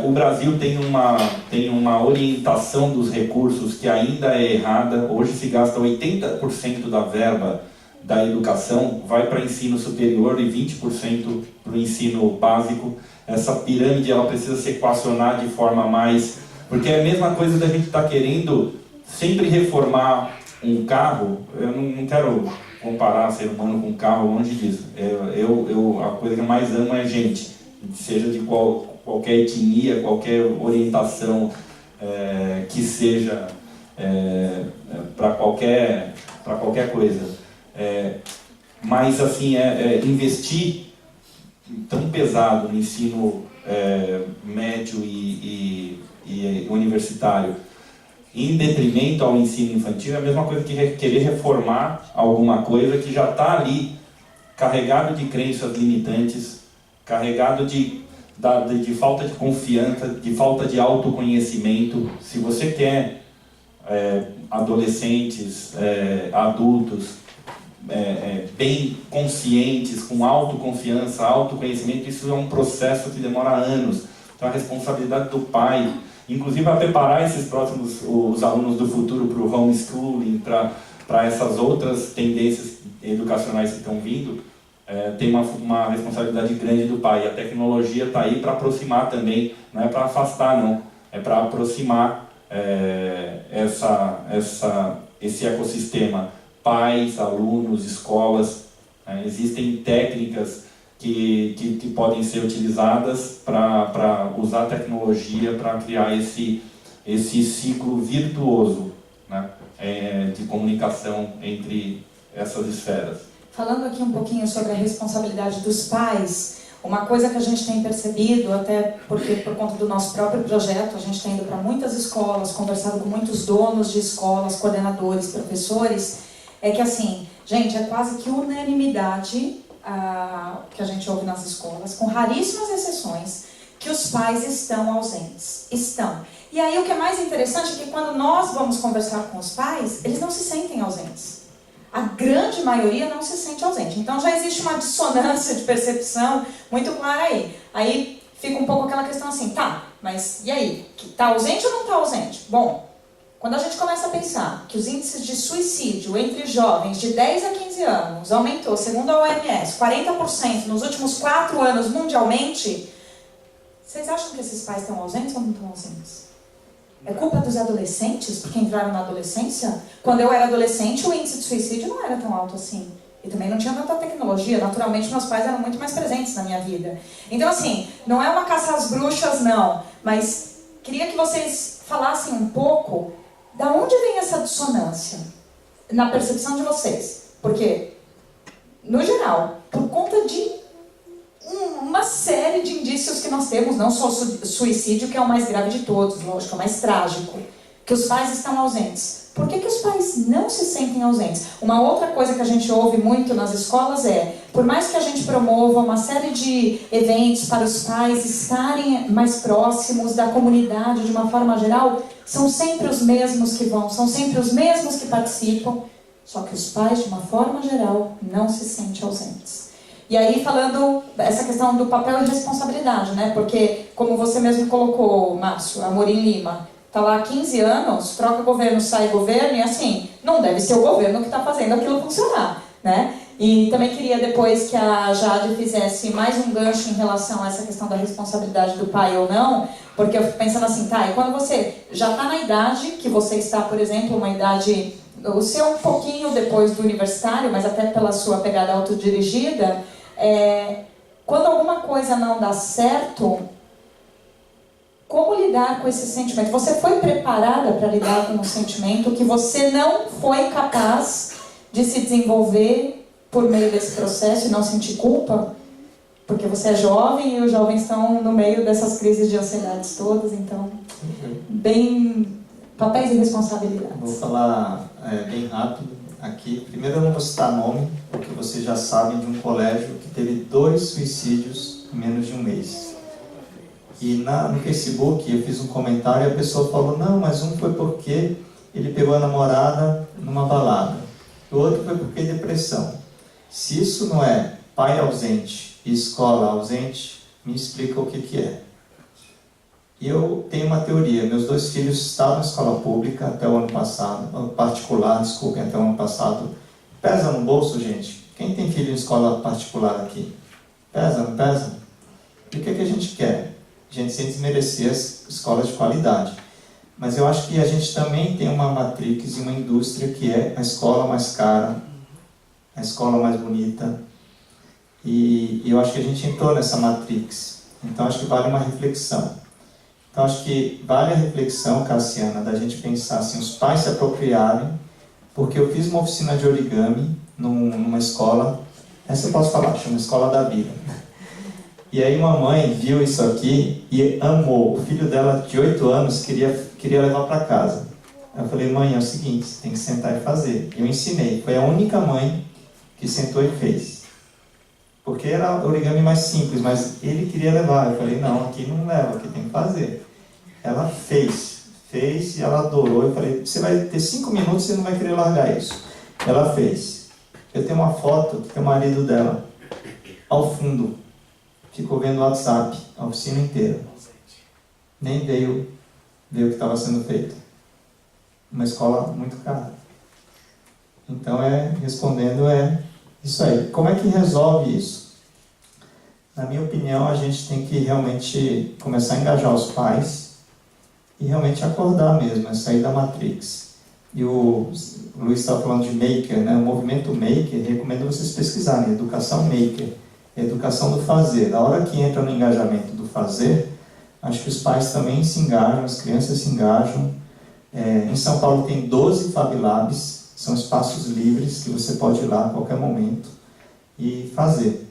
O Brasil tem uma orientação dos recursos que ainda é errada. Hoje se gasta 80% da verba da educação, vai para ensino superior e 20% para o ensino básico. Essa pirâmide ela precisa se equacionar de forma mais... Porque é a mesma coisa da gente estar querendo sempre reformar um carro. Eu não quero comparar ser humano com carro, longe disso. A coisa que eu mais amo é gente, seja de qualquer etnia, qualquer orientação que seja para qualquer coisa. Mas assim, investir tão pesado no ensino médio e universitário em detrimento ao ensino infantil é a mesma coisa que querer reformar alguma coisa que já está ali carregado de crenças limitantes, carregado de falta de confiança, de falta de autoconhecimento. Se você quer adolescentes, adultos bem conscientes, com autoconfiança, autoconhecimento, isso é um processo que demora anos. Então a responsabilidade do pai, inclusive a preparar os alunos do futuro para o homeschooling, para essas outras tendências educacionais que estão vindo, tem uma responsabilidade grande do pai. E a tecnologia está aí para aproximar também, não é para afastar, não. É para aproximar esse ecossistema. Pais, alunos, escolas. Existem técnicas que podem ser utilizadas para usar a tecnologia para criar esse ciclo virtuoso, né, de comunicação entre essas esferas. Falando aqui um pouquinho sobre a responsabilidade dos pais, uma coisa que a gente tem percebido, até porque por conta do nosso próprio projeto, a gente tem ido para muitas escolas, conversado com muitos donos de escolas, coordenadores, professores, é que assim, gente, é quase que unanimidade que a gente ouve nas escolas, com raríssimas exceções, que os pais estão ausentes. Estão. E aí o que é mais interessante é que quando nós vamos conversar com os pais, eles não se sentem ausentes. A grande maioria não se sente ausente. Então já existe uma dissonância de percepção muito clara aí. Aí fica um pouco aquela questão assim, tá, mas e aí? Tá ausente ou não tá ausente? Bom, quando a gente começa a pensar que os índices de suicídio entre jovens de 10 a 15 anos aumentou, segundo a OMS, 40% nos últimos 4 anos mundialmente, vocês acham que esses pais estão ausentes ou não estão ausentes? É culpa dos adolescentes, porque entraram na adolescência? Quando eu era adolescente, o índice de suicídio não era tão alto assim. E também não tinha tanta tecnologia. Naturalmente, meus pais eram muito mais presentes na minha vida. Então, assim, não é uma caça às bruxas, não. Mas queria que vocês falassem um pouco da onde vem essa dissonância na percepção de vocês. Porque, no geral, por conta de uma série de indícios que nós temos, não só o suicídio, que é o mais grave de todos, lógico, é o mais trágico, que os pais estão ausentes. Por que os pais não se sentem ausentes? Uma outra coisa que a gente ouve muito nas escolas é, por mais que a gente promova uma série de eventos para os pais estarem mais próximos da comunidade de uma forma geral, são sempre os mesmos que vão, são sempre os mesmos que participam, só que os pais, de uma forma geral, não se sentem ausentes. E aí falando essa questão do papel e responsabilidade, né? Porque, como você mesmo colocou, Márcio, Amorim Lima, está lá há 15 anos, troca governo, sai governo, e assim, não deve ser o governo que está fazendo aquilo funcionar, né? E também queria depois que a Jade fizesse mais um gancho em relação a essa questão da responsabilidade do pai ou não, porque eu fico pensando assim, tá, e quando você já está na idade que você está, por exemplo, uma idade, o seu um pouquinho depois do universitário, mas até pela sua pegada autodirigida, quando alguma coisa não dá certo, como lidar com esse sentimento? Você foi preparada para lidar com um sentimento que você não foi capaz de se desenvolver por meio desse processo e não sentir culpa? Porque você é jovem e os jovens estão no meio dessas crises de ansiedades todas, então, bem, papéis e responsabilidades. Vou falar bem rápido aqui. Primeiro eu não vou citar nome, porque vocês já sabem de um colégio que teve 2 suicídios em menos de um mês. E no Facebook eu fiz um comentário e a pessoa falou, não, mas um foi porque ele pegou a namorada numa balada. O outro foi porque depressão. Se isso não é pai ausente e escola ausente, me explica o que é. E eu tenho uma teoria. Meus 2 filhos estavam na escola pública até o ano passado, particular, desculpem, até o ano passado. Pesa no bolso, gente? Quem tem filho em escola particular aqui? Pesa, não pesa? E o que a gente quer? A gente sem desmerecer as escolas de qualidade. Mas eu acho que a gente também tem uma matrix e uma indústria que é a escola mais cara, a escola mais bonita. E eu acho que a gente entrou nessa matrix. Então acho que vale uma reflexão. Então acho que vale a reflexão, Cassiana, da gente pensar assim, os pais se apropriarem, porque eu fiz uma oficina de origami numa escola, essa eu posso falar, chama Escola da Vida. E aí uma mãe viu isso aqui e amou. O filho dela, de 8 anos, queria levar para casa. Eu falei, mãe, é o seguinte, você tem que sentar e fazer. Eu ensinei. Foi a única mãe que sentou e fez. Porque era o origami mais simples, mas ele queria levar. Eu falei, não, aqui não leva, aqui tem que fazer. Ela fez e ela adorou. Eu falei, você vai ter 5 minutos e você não vai querer largar isso. Ela fez. Eu tenho uma foto que tem o marido dela ao fundo. Ficou vendo o WhatsApp a oficina inteira. Nem veio ver o que estava sendo feito. Uma escola muito cara. Então, respondendo, isso aí. Como é que resolve isso? Na minha opinião, a gente tem que realmente começar a engajar os pais e realmente acordar mesmo, sair da matrix. E o Luiz estava falando de maker, né? O movimento maker, recomendo vocês pesquisarem, educação maker. Educação do fazer. Na hora que entra no engajamento do fazer, acho que os pais também se engajam, as crianças se engajam. Em São Paulo tem 12 Fab Labs, são espaços livres que você pode ir lá a qualquer momento e fazer.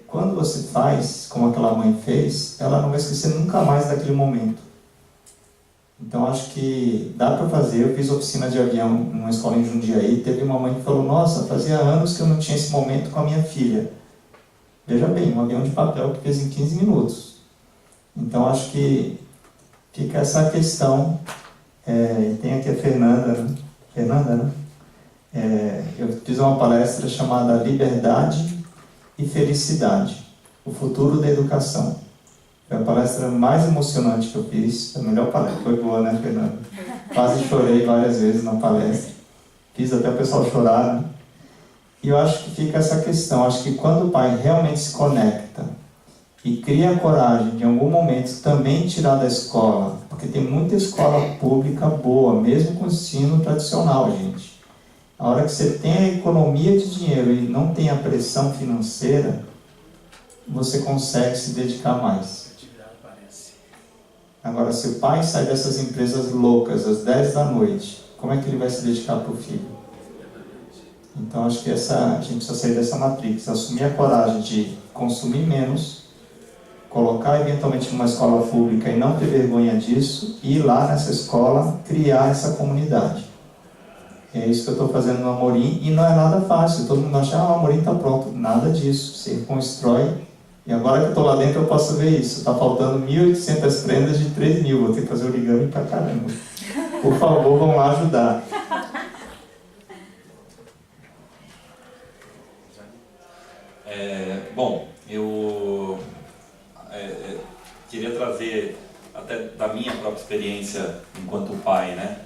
Quando você faz, como aquela mãe fez, ela não vai esquecer nunca mais daquele momento. Então acho que dá para fazer. Eu fiz oficina de avião numa escola em Jundiaí, teve uma mãe que falou, nossa, fazia anos que eu não tinha esse momento com a minha filha. Veja bem, um avião de papel que fez em 15 minutos. Então, acho que fica essa questão. Tem aqui a Fernanda, né? Fernanda, né? Eu fiz uma palestra chamada Liberdade e Felicidade, o futuro da educação. Foi a palestra mais emocionante que eu fiz, a melhor palestra. Foi boa, né, Fernanda? Quase chorei várias vezes na palestra. Fiz até o pessoal chorar, né? E eu acho que fica essa questão, acho que quando o pai realmente se conecta e cria a coragem de em algum momento também tirar da escola, porque tem muita escola pública boa, mesmo com ensino tradicional, gente. A hora que você tem a economia de dinheiro e não tem a pressão financeira, você consegue se dedicar mais. Agora, se o pai sai dessas empresas loucas às 10 da noite, como é que ele vai se dedicar para o filho? Então, acho que a gente precisa sair dessa matrix, assumir a coragem de consumir menos, colocar eventualmente numa escola pública e não ter vergonha disso, e ir lá nessa escola criar essa comunidade. É isso que eu estou fazendo no Amorim, e não é nada fácil. Todo mundo acha, o Amorim está pronto. Nada disso. Você constrói, e agora que eu estou lá dentro eu posso ver isso. Está faltando 1.800 prendas de 3.000, vou ter que fazer origami pra caramba. Por favor, vão lá ajudar. Bom, eu queria trazer até da minha própria experiência enquanto pai, né?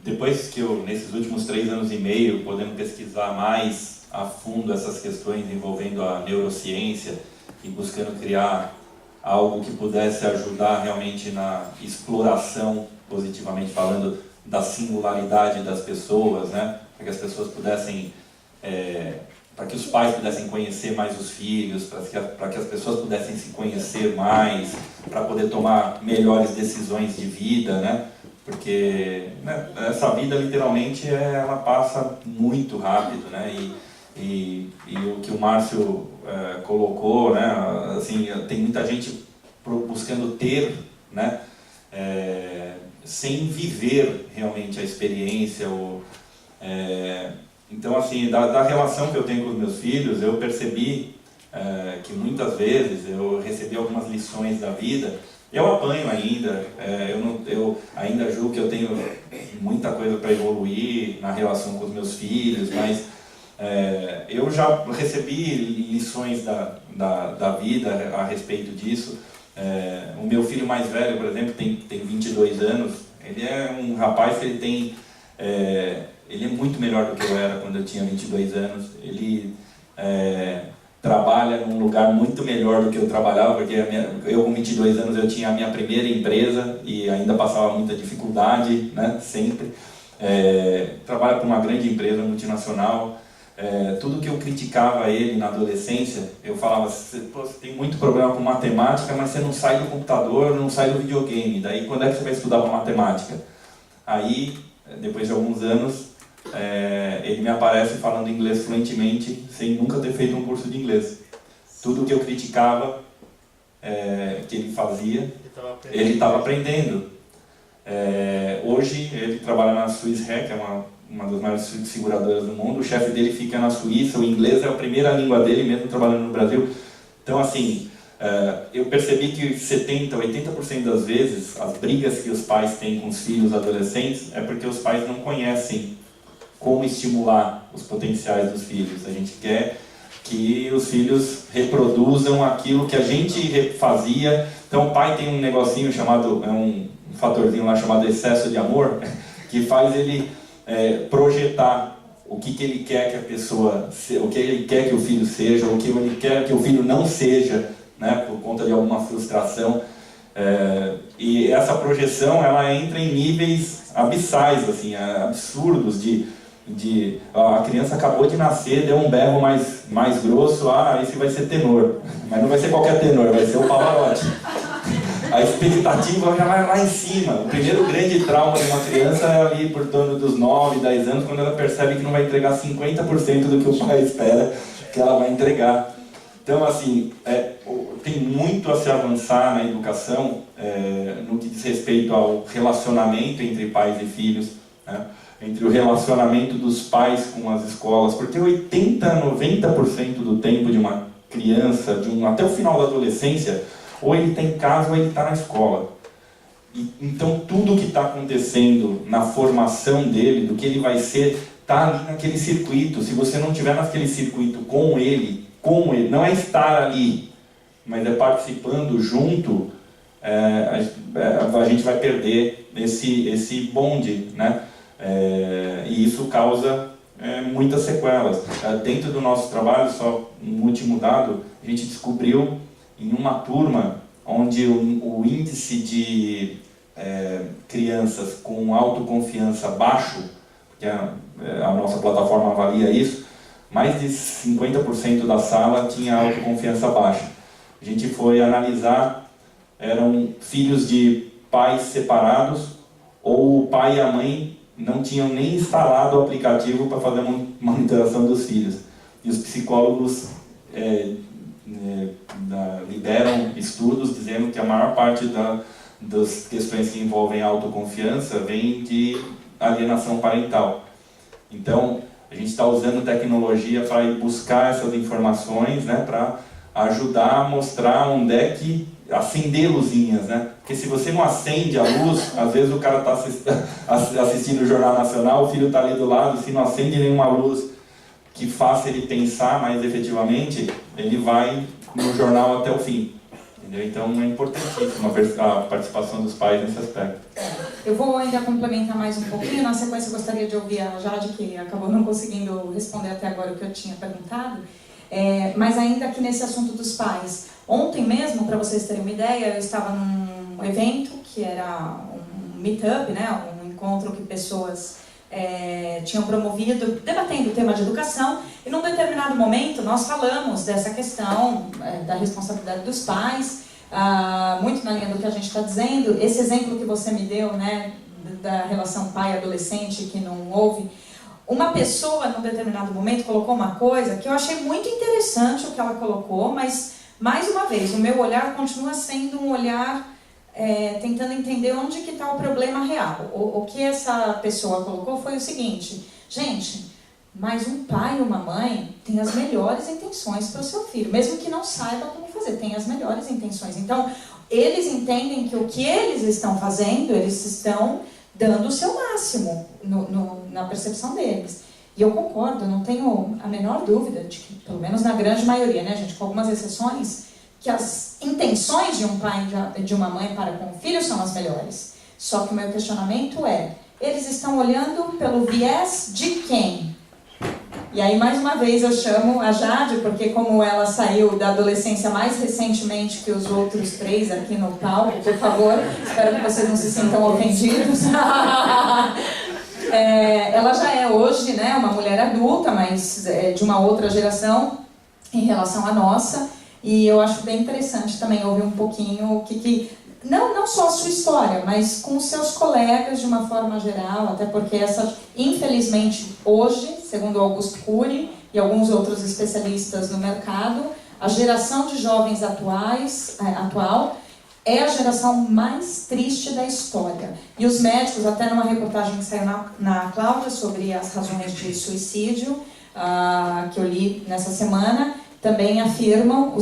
Depois que nesses últimos 3 anos e meio, podendo pesquisar mais a fundo essas questões envolvendo a neurociência e buscando criar algo que pudesse ajudar realmente na exploração, positivamente falando, da singularidade das pessoas, né? Para que as pessoas pudessem, para que os pais pudessem conhecer mais os filhos, para que as pessoas pudessem se conhecer mais, para poder tomar melhores decisões de vida, né? Porque, né, essa vida literalmente ela passa muito rápido, né? E o que o Márcio colocou, né? Assim, tem muita gente buscando ter, né? Sem viver realmente a experiência. Então, assim, da relação que eu tenho com os meus filhos, eu percebi que muitas vezes eu recebi algumas lições da vida. Eu apanho ainda, eu ainda julgo que eu tenho muita coisa para evoluir na relação com os meus filhos, mas eu já recebi lições da vida a respeito disso. O meu filho mais velho, por exemplo, tem 22 anos, ele é um rapaz que ele é muito melhor do que eu era quando eu tinha 22 anos. Ele trabalha num lugar muito melhor do que eu trabalhava, porque eu com 22 anos eu tinha a minha primeira empresa e ainda passava muita dificuldade, né, sempre. Trabalha para uma grande empresa multinacional. Tudo que eu criticava ele na adolescência, eu falava, você tem muito problema com matemática, mas você não sai do computador, não sai do videogame, daí quando é que você vai estudar para matemática? Aí, depois de alguns anos, ele me aparece falando inglês fluentemente, sem nunca ter feito um curso de inglês. Tudo que eu criticava que ele fazia, ele estava aprendendo. Hoje ele trabalha na Swiss Re, que é uma das maiores seguradoras do mundo. O chefe dele fica na Suíça, o inglês é a primeira língua dele, mesmo trabalhando no Brasil. Então, assim, eu percebi que 70%, 80% das vezes, as brigas que os pais têm com os filhos adolescentes é porque os pais não conhecem como estimular os potenciais dos filhos. A gente quer que os filhos reproduzam aquilo que a gente fazia. Então o pai tem um negocinho chamado, um fatorzinho lá chamado excesso de amor, que faz ele projetar o que ele quer que a pessoa, o que ele quer que o filho seja, o que ele quer que o filho não seja, né, por conta de alguma frustração. E essa projeção, ela entra em níveis abissais, assim, absurdos a criança acabou de nascer, deu um berro mais grosso, esse vai ser tenor, mas não vai ser qualquer tenor, vai ser o Pavarotti. A expectativa já vai lá em cima. O primeiro grande trauma de uma criança é ali por torno dos 9, 10 anos, quando ela percebe que não vai entregar 50% do que o pai espera que ela vai entregar. Então, assim, tem muito a se avançar na educação no que diz respeito ao relacionamento entre pais e filhos, né? Entre o relacionamento dos pais com as escolas, porque 80%, 90% do tempo de uma criança, até o final da adolescência, ou ele está em casa ou ele está na escola. Então tudo que está acontecendo na formação dele, do que ele vai ser, está ali naquele circuito. Se você não estiver naquele circuito com ele, não é estar ali, mas é participando junto, a gente vai perder esse bonde, né? E isso causa muitas sequelas. Dentro do nosso trabalho, só um último dado, a gente descobriu em uma turma onde o índice de crianças com autoconfiança baixo, porque a nossa plataforma avalia isso, mais de 50% da sala tinha autoconfiança baixa. A gente foi analisar, eram filhos de pais separados, ou o pai e a mãe não tinham nem instalado o aplicativo para fazer a monitoração dos filhos. E os psicólogos lideram estudos dizendo que a maior parte das questões que envolvem autoconfiança vem de alienação parental. Então, a gente está usando tecnologia para ir buscar essas informações, né, para ajudar a mostrar onde é que acender luzinhas, né? Porque se você não acende a luz, às vezes o cara está assistindo o Jornal Nacional, o filho está ali do lado, se não acende nenhuma luz, que faça ele pensar mais efetivamente, ele vai no jornal até o fim. Entendeu? Então é importantíssima a participação dos pais nesse aspecto. Eu vou ainda complementar mais um pouquinho. Na sequência, eu gostaria de ouvir a Jade, que acabou não conseguindo responder até agora o que eu tinha perguntado. Mas ainda aqui nesse assunto dos pais. Ontem mesmo, para vocês terem uma ideia, eu estava num evento que era um meetup, né? Um encontro que pessoas tinham promovido, debatendo o tema de educação. E num determinado momento, nós falamos dessa questão da responsabilidade dos pais, muito na linha do que a gente está dizendo. Esse exemplo que você me deu, né, da relação pai-adolescente que não houve, uma pessoa num determinado momento colocou uma coisa que eu achei muito interessante o que ela colocou, mas mais uma vez, o meu olhar continua sendo um olhar tentando entender onde que está o problema real. O que essa pessoa colocou foi o seguinte: gente, mas um pai e uma mãe têm as melhores intenções para o seu filho, mesmo que não saiba como fazer, tem as melhores intenções. Então, eles entendem que o que eles estão fazendo, eles estão dando o seu máximo na percepção deles. E eu concordo, eu não tenho a menor dúvida de que, pelo menos na grande maioria, né, gente, com algumas exceções, que as intenções de um pai e de uma mãe para com o filho são as melhores. Só que o meu questionamento eles estão olhando pelo viés de quem? E aí, mais uma vez, eu chamo a Jade, porque como ela saiu da adolescência mais recentemente que os outros 3 aqui no palco, por favor, espero que vocês não se sintam ofendidos. Ela já é hoje, né, uma mulher adulta, mas de uma outra geração em relação à nossa. E eu acho bem interessante também ouvir um pouquinho o que não só a sua história, mas com os seus colegas de uma forma geral, até porque infelizmente, hoje, segundo Augusto Cury e alguns outros especialistas no mercado, a geração de jovens atual é a geração mais triste da história. E os médicos, até numa reportagem que saiu na Cláudia sobre as razões de suicídio, que eu li nessa semana, também afirmam,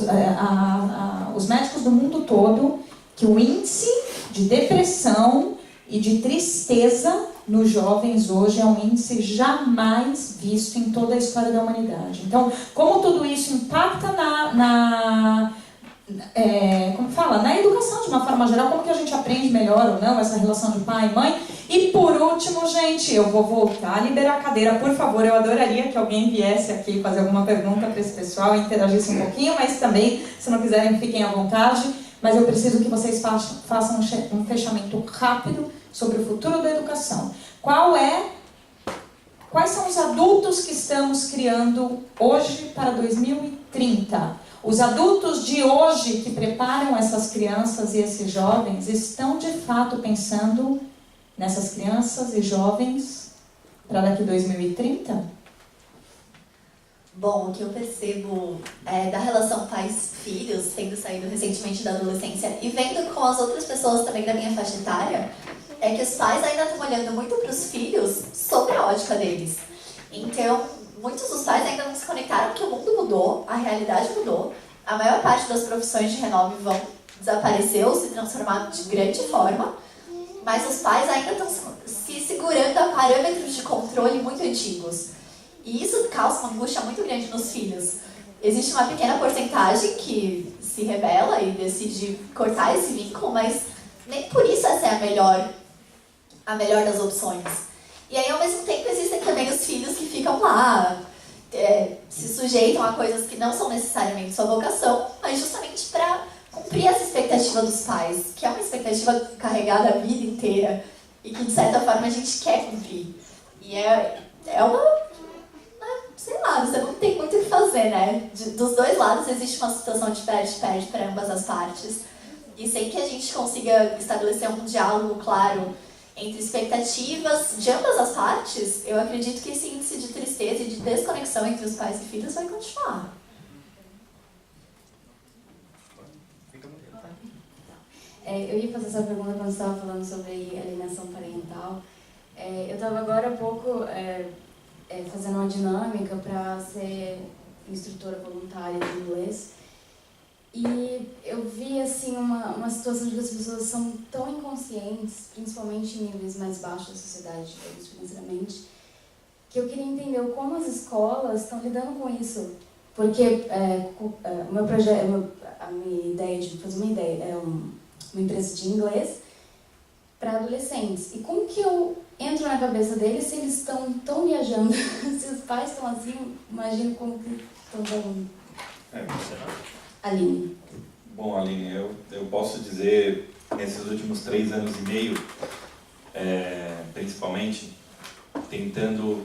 os médicos do mundo todo, que o índice de depressão e de tristeza nos jovens hoje é um índice jamais visto em toda a história da humanidade. Então, como tudo isso impacta na educação de uma forma geral, como que a gente aprende melhor ou não essa relação de pai e mãe. E por último, gente, eu vou voltar a liberar a cadeira, por favor. Eu adoraria que alguém viesse aqui fazer alguma pergunta para esse pessoal e interagisse um pouquinho, mas também, se não quiserem, fiquem à vontade. Mas eu preciso que vocês façam um fechamento rápido sobre o futuro da educação. Quais são os adultos que estamos criando hoje para 2030? Os adultos de hoje que preparam essas crianças e esses jovens estão de fato pensando nessas crianças e jovens para daqui a 2030? Bom, o que eu percebo da relação pais-filhos, tendo saído recentemente da adolescência e vendo com as outras pessoas também da minha faixa etária, é que os pais ainda estão olhando muito para os filhos sob a ótica deles. Então, muitos dos pais ainda não se conectaram que o mundo mudou, a realidade mudou, a maior parte das profissões de renome vão desaparecer ou se transformar de grande forma, mas os pais ainda estão se segurando a parâmetros de controle muito antigos. E isso causa uma angústia muito grande nos filhos. Existe uma pequena porcentagem que se rebela e decide cortar esse vínculo, mas nem por isso essa é a melhor das opções. E aí, ao mesmo tempo, existem também os filhos que ficam lá, se sujeitam a coisas que não são necessariamente sua vocação, mas justamente para cumprir essa expectativa dos pais, que é uma expectativa carregada a vida inteira e que, de certa forma, a gente quer cumprir. E é uma... sei lá, você não tem muito o que fazer, né? Dos dois lados existe uma situação de perde-perde para ambas as partes. E sem que a gente consiga estabelecer um diálogo claro entre expectativas de ambas as partes, eu acredito que esse índice de tristeza e de desconexão entre os pais e filhos vai continuar. Eu ia fazer essa pergunta quando você estava falando sobre alienação parental. Eu estava agora há pouco fazendo uma dinâmica para ser instrutora voluntária de inglês. E eu vi assim, uma situação de que as pessoas são tão inconscientes, principalmente em níveis mais baixos da sociedade, financeiramente, que eu queria entender como as escolas estão lidando com isso. Porque o meu projeto, a minha ideia de fazer uma empresa de inglês para adolescentes. E como que eu entro na cabeça deles se eles estão tão viajando? Se os pais estão assim, imagino como que estão falando. Aline. Bom, Aline, eu posso dizer, nesses últimos 3 anos e meio, principalmente, tentando,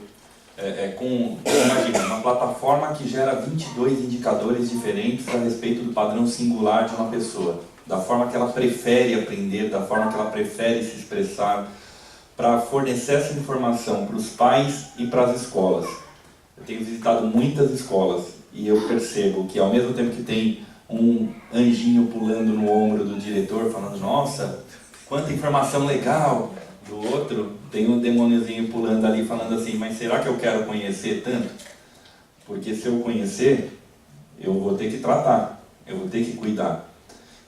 imagina, uma plataforma que gera 22 indicadores diferentes a respeito do padrão singular de uma pessoa, da forma que ela prefere aprender, da forma que ela prefere se expressar, para fornecer essa informação para os pais e para as escolas. Eu tenho visitado muitas escolas e eu percebo que, ao mesmo tempo que tem um anjinho pulando no ombro do diretor, falando, nossa, quanta informação legal, do outro tem um demôniozinho pulando ali, falando assim, mas será que eu quero conhecer tanto? Porque se eu conhecer, eu vou ter que tratar, eu vou ter que cuidar.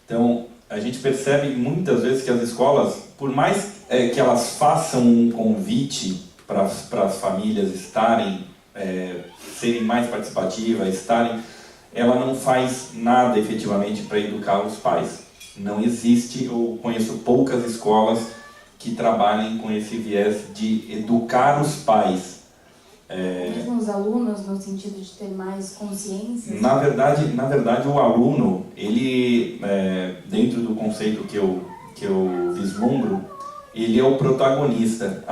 Então, a gente percebe muitas vezes que as escolas, por mais que elas façam um convite para as famílias estarem, serem mais participativas, ela não faz nada efetivamente para educar os pais. Não existe, eu conheço poucas escolas que trabalhem com esse viés de educar os pais. Mesmo os alunos, no sentido de ter mais consciência? Na verdade, o aluno, ele, dentro do conceito que eu vislumbro, ele é o protagonista.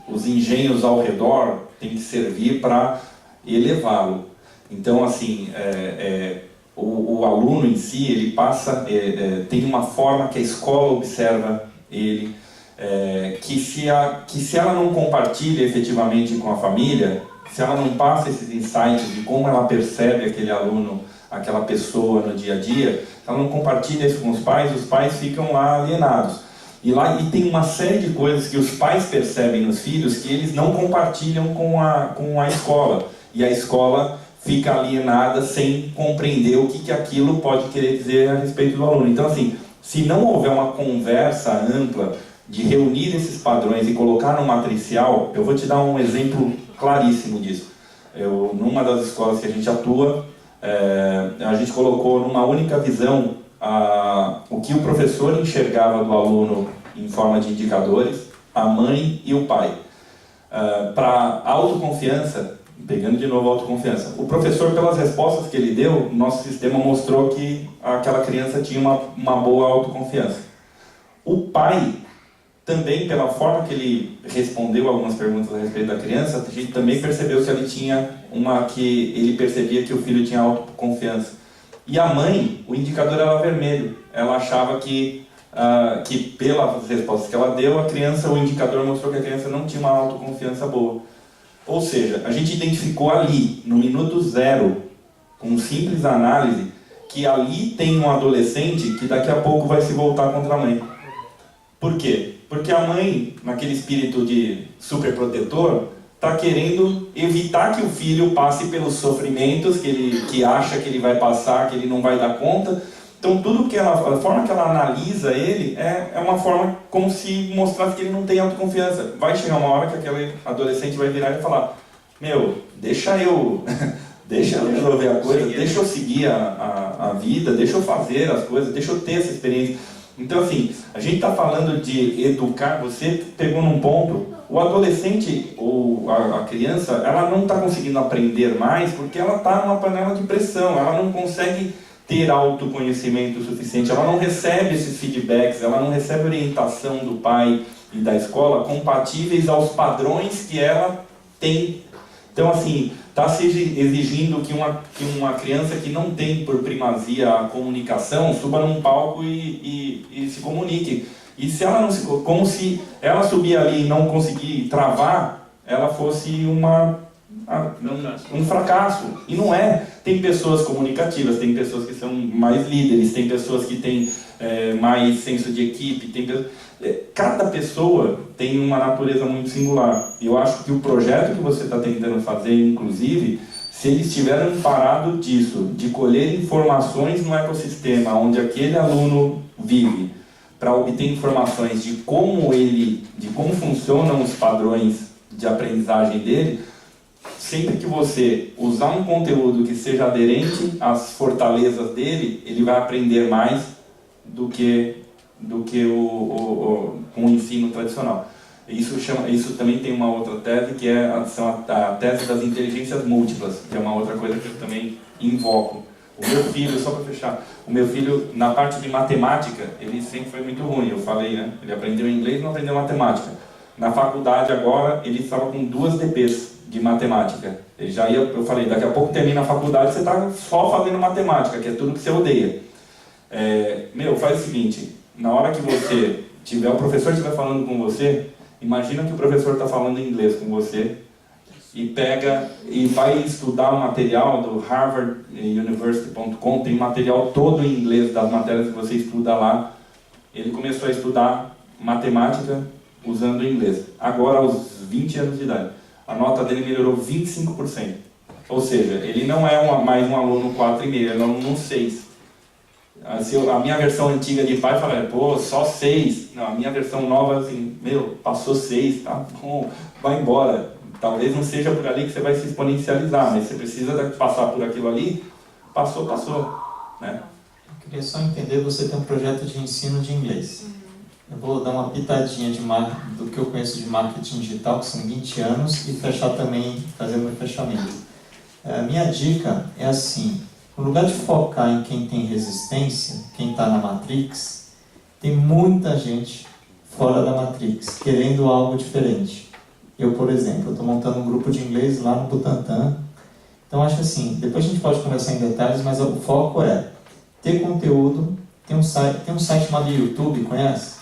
Os engenhos ao redor têm que servir para elevá-lo. Então, assim, o aluno em si, ele passa, tem uma forma que a escola observa ele, que se ela não compartilha efetivamente com a família, se ela não passa esses insights de como ela percebe aquele aluno, aquela pessoa no dia a dia, se ela não compartilha isso com os pais ficam lá alienados. E tem uma série de coisas que os pais percebem nos filhos que eles não compartilham com a escola. E a escola fica alienada sem compreender o que aquilo pode querer dizer a respeito do aluno. Então, assim, se não houver uma conversa ampla de reunir esses padrões e colocar no matricial, eu vou te dar um exemplo claríssimo disso. Numa das escolas que a gente atua, a gente colocou numa única visão o que o professor enxergava do aluno em forma de indicadores, a mãe e o pai. Para autoconfiança, pegando de novo a autoconfiança, o professor, pelas respostas que ele deu, nosso sistema mostrou que aquela criança tinha uma boa autoconfiança. O pai, também pela forma que ele respondeu algumas perguntas a respeito da criança, a gente também percebeu que ele percebia que o filho tinha autoconfiança. E a mãe, o indicador era vermelho. Ela achava que pelas respostas que ela deu, o indicador mostrou que a criança não tinha uma autoconfiança boa. Ou seja, a gente identificou ali, no minuto 0, com simples análise, que ali tem um adolescente que daqui a pouco vai se voltar contra a mãe. Por quê? Porque a mãe, naquele espírito de superprotetor, está querendo evitar que o filho passe pelos sofrimentos que acha que ele vai passar, que ele não vai dar conta. Então, a forma que ela analisa ele é uma forma como se mostrasse que ele não tem autoconfiança. Vai chegar uma hora que aquele adolescente vai virar e falar: meu, deixa eu resolver a coisa, deixa eu seguir a vida, deixa eu fazer as coisas, deixa eu ter essa experiência. Então, assim, a gente está falando de educar, você pegou num ponto, o adolescente ou a criança, ela não está conseguindo aprender mais porque ela está numa panela de pressão, ela não consegue ter autoconhecimento suficiente, ela não recebe esses feedbacks, ela não recebe orientação do pai e da escola compatíveis aos padrões que ela tem. Então, assim, está se exigindo que uma criança que não tem por primazia a comunicação suba num palco e se comunique. E se ela não como se ela subir ali e não conseguir travar, ela fosse um fracasso. E não é. Tem pessoas comunicativas, tem pessoas que são mais líderes, tem pessoas que têm mais senso de equipe, cada pessoa tem uma natureza muito singular. E eu acho que o projeto que você está tentando fazer, inclusive, se eles tiverem parado disso, de colher informações no ecossistema onde aquele aluno vive, para obter informações de como funcionam os padrões de aprendizagem dele, sempre que você usar um conteúdo que seja aderente às fortalezas dele, ele vai aprender mais do que com o ensino tradicional. Isso também tem uma outra tese, que é a tese das inteligências múltiplas, que é uma outra coisa que eu também invoco. O meu filho, só para fechar, o meu filho, na parte de matemática, ele sempre foi muito ruim, eu falei, né? Ele aprendeu inglês e não aprendeu matemática. Na faculdade agora, ele estava com 2 DPs de matemática. Ele já ia, eu falei, daqui a pouco termina a faculdade, você está só fazendo matemática, que é tudo que você odeia. Faz o seguinte, na hora que você tiver, o professor estiver falando com você, imagina que o professor está falando inglês com você, e pega e vai estudar o material do harvarduniversity.com, tem material todo em inglês das matérias que você estuda lá. Ele começou a estudar matemática usando o inglês. Agora, aos 20 anos de idade, a nota dele melhorou 25%. Ou seja, ele não é mais um aluno 4,5, ele é um aluno 6. A minha versão antiga de pai fala, pô, só 6. Não, a minha versão nova, assim, passou 6, tá bom, vai embora. Talvez não seja por ali que você vai se exponencializar, mas você precisa passar por aquilo ali, passou, né? Eu queria só entender, você tem um projeto de ensino de inglês. Eu vou dar uma pitadinha do que eu conheço de marketing digital, que são 20 anos, e fechar também, fazer o meu fechamento. A minha dica é assim, no lugar de focar em quem tem resistência, quem está na Matrix, tem muita gente fora da Matrix, querendo algo diferente. Eu, por exemplo, estou montando um grupo de inglês lá no Butantã. Então, acho assim, depois a gente pode conversar em detalhes, mas o foco é ter conteúdo. Tem um site chamado YouTube, conhece?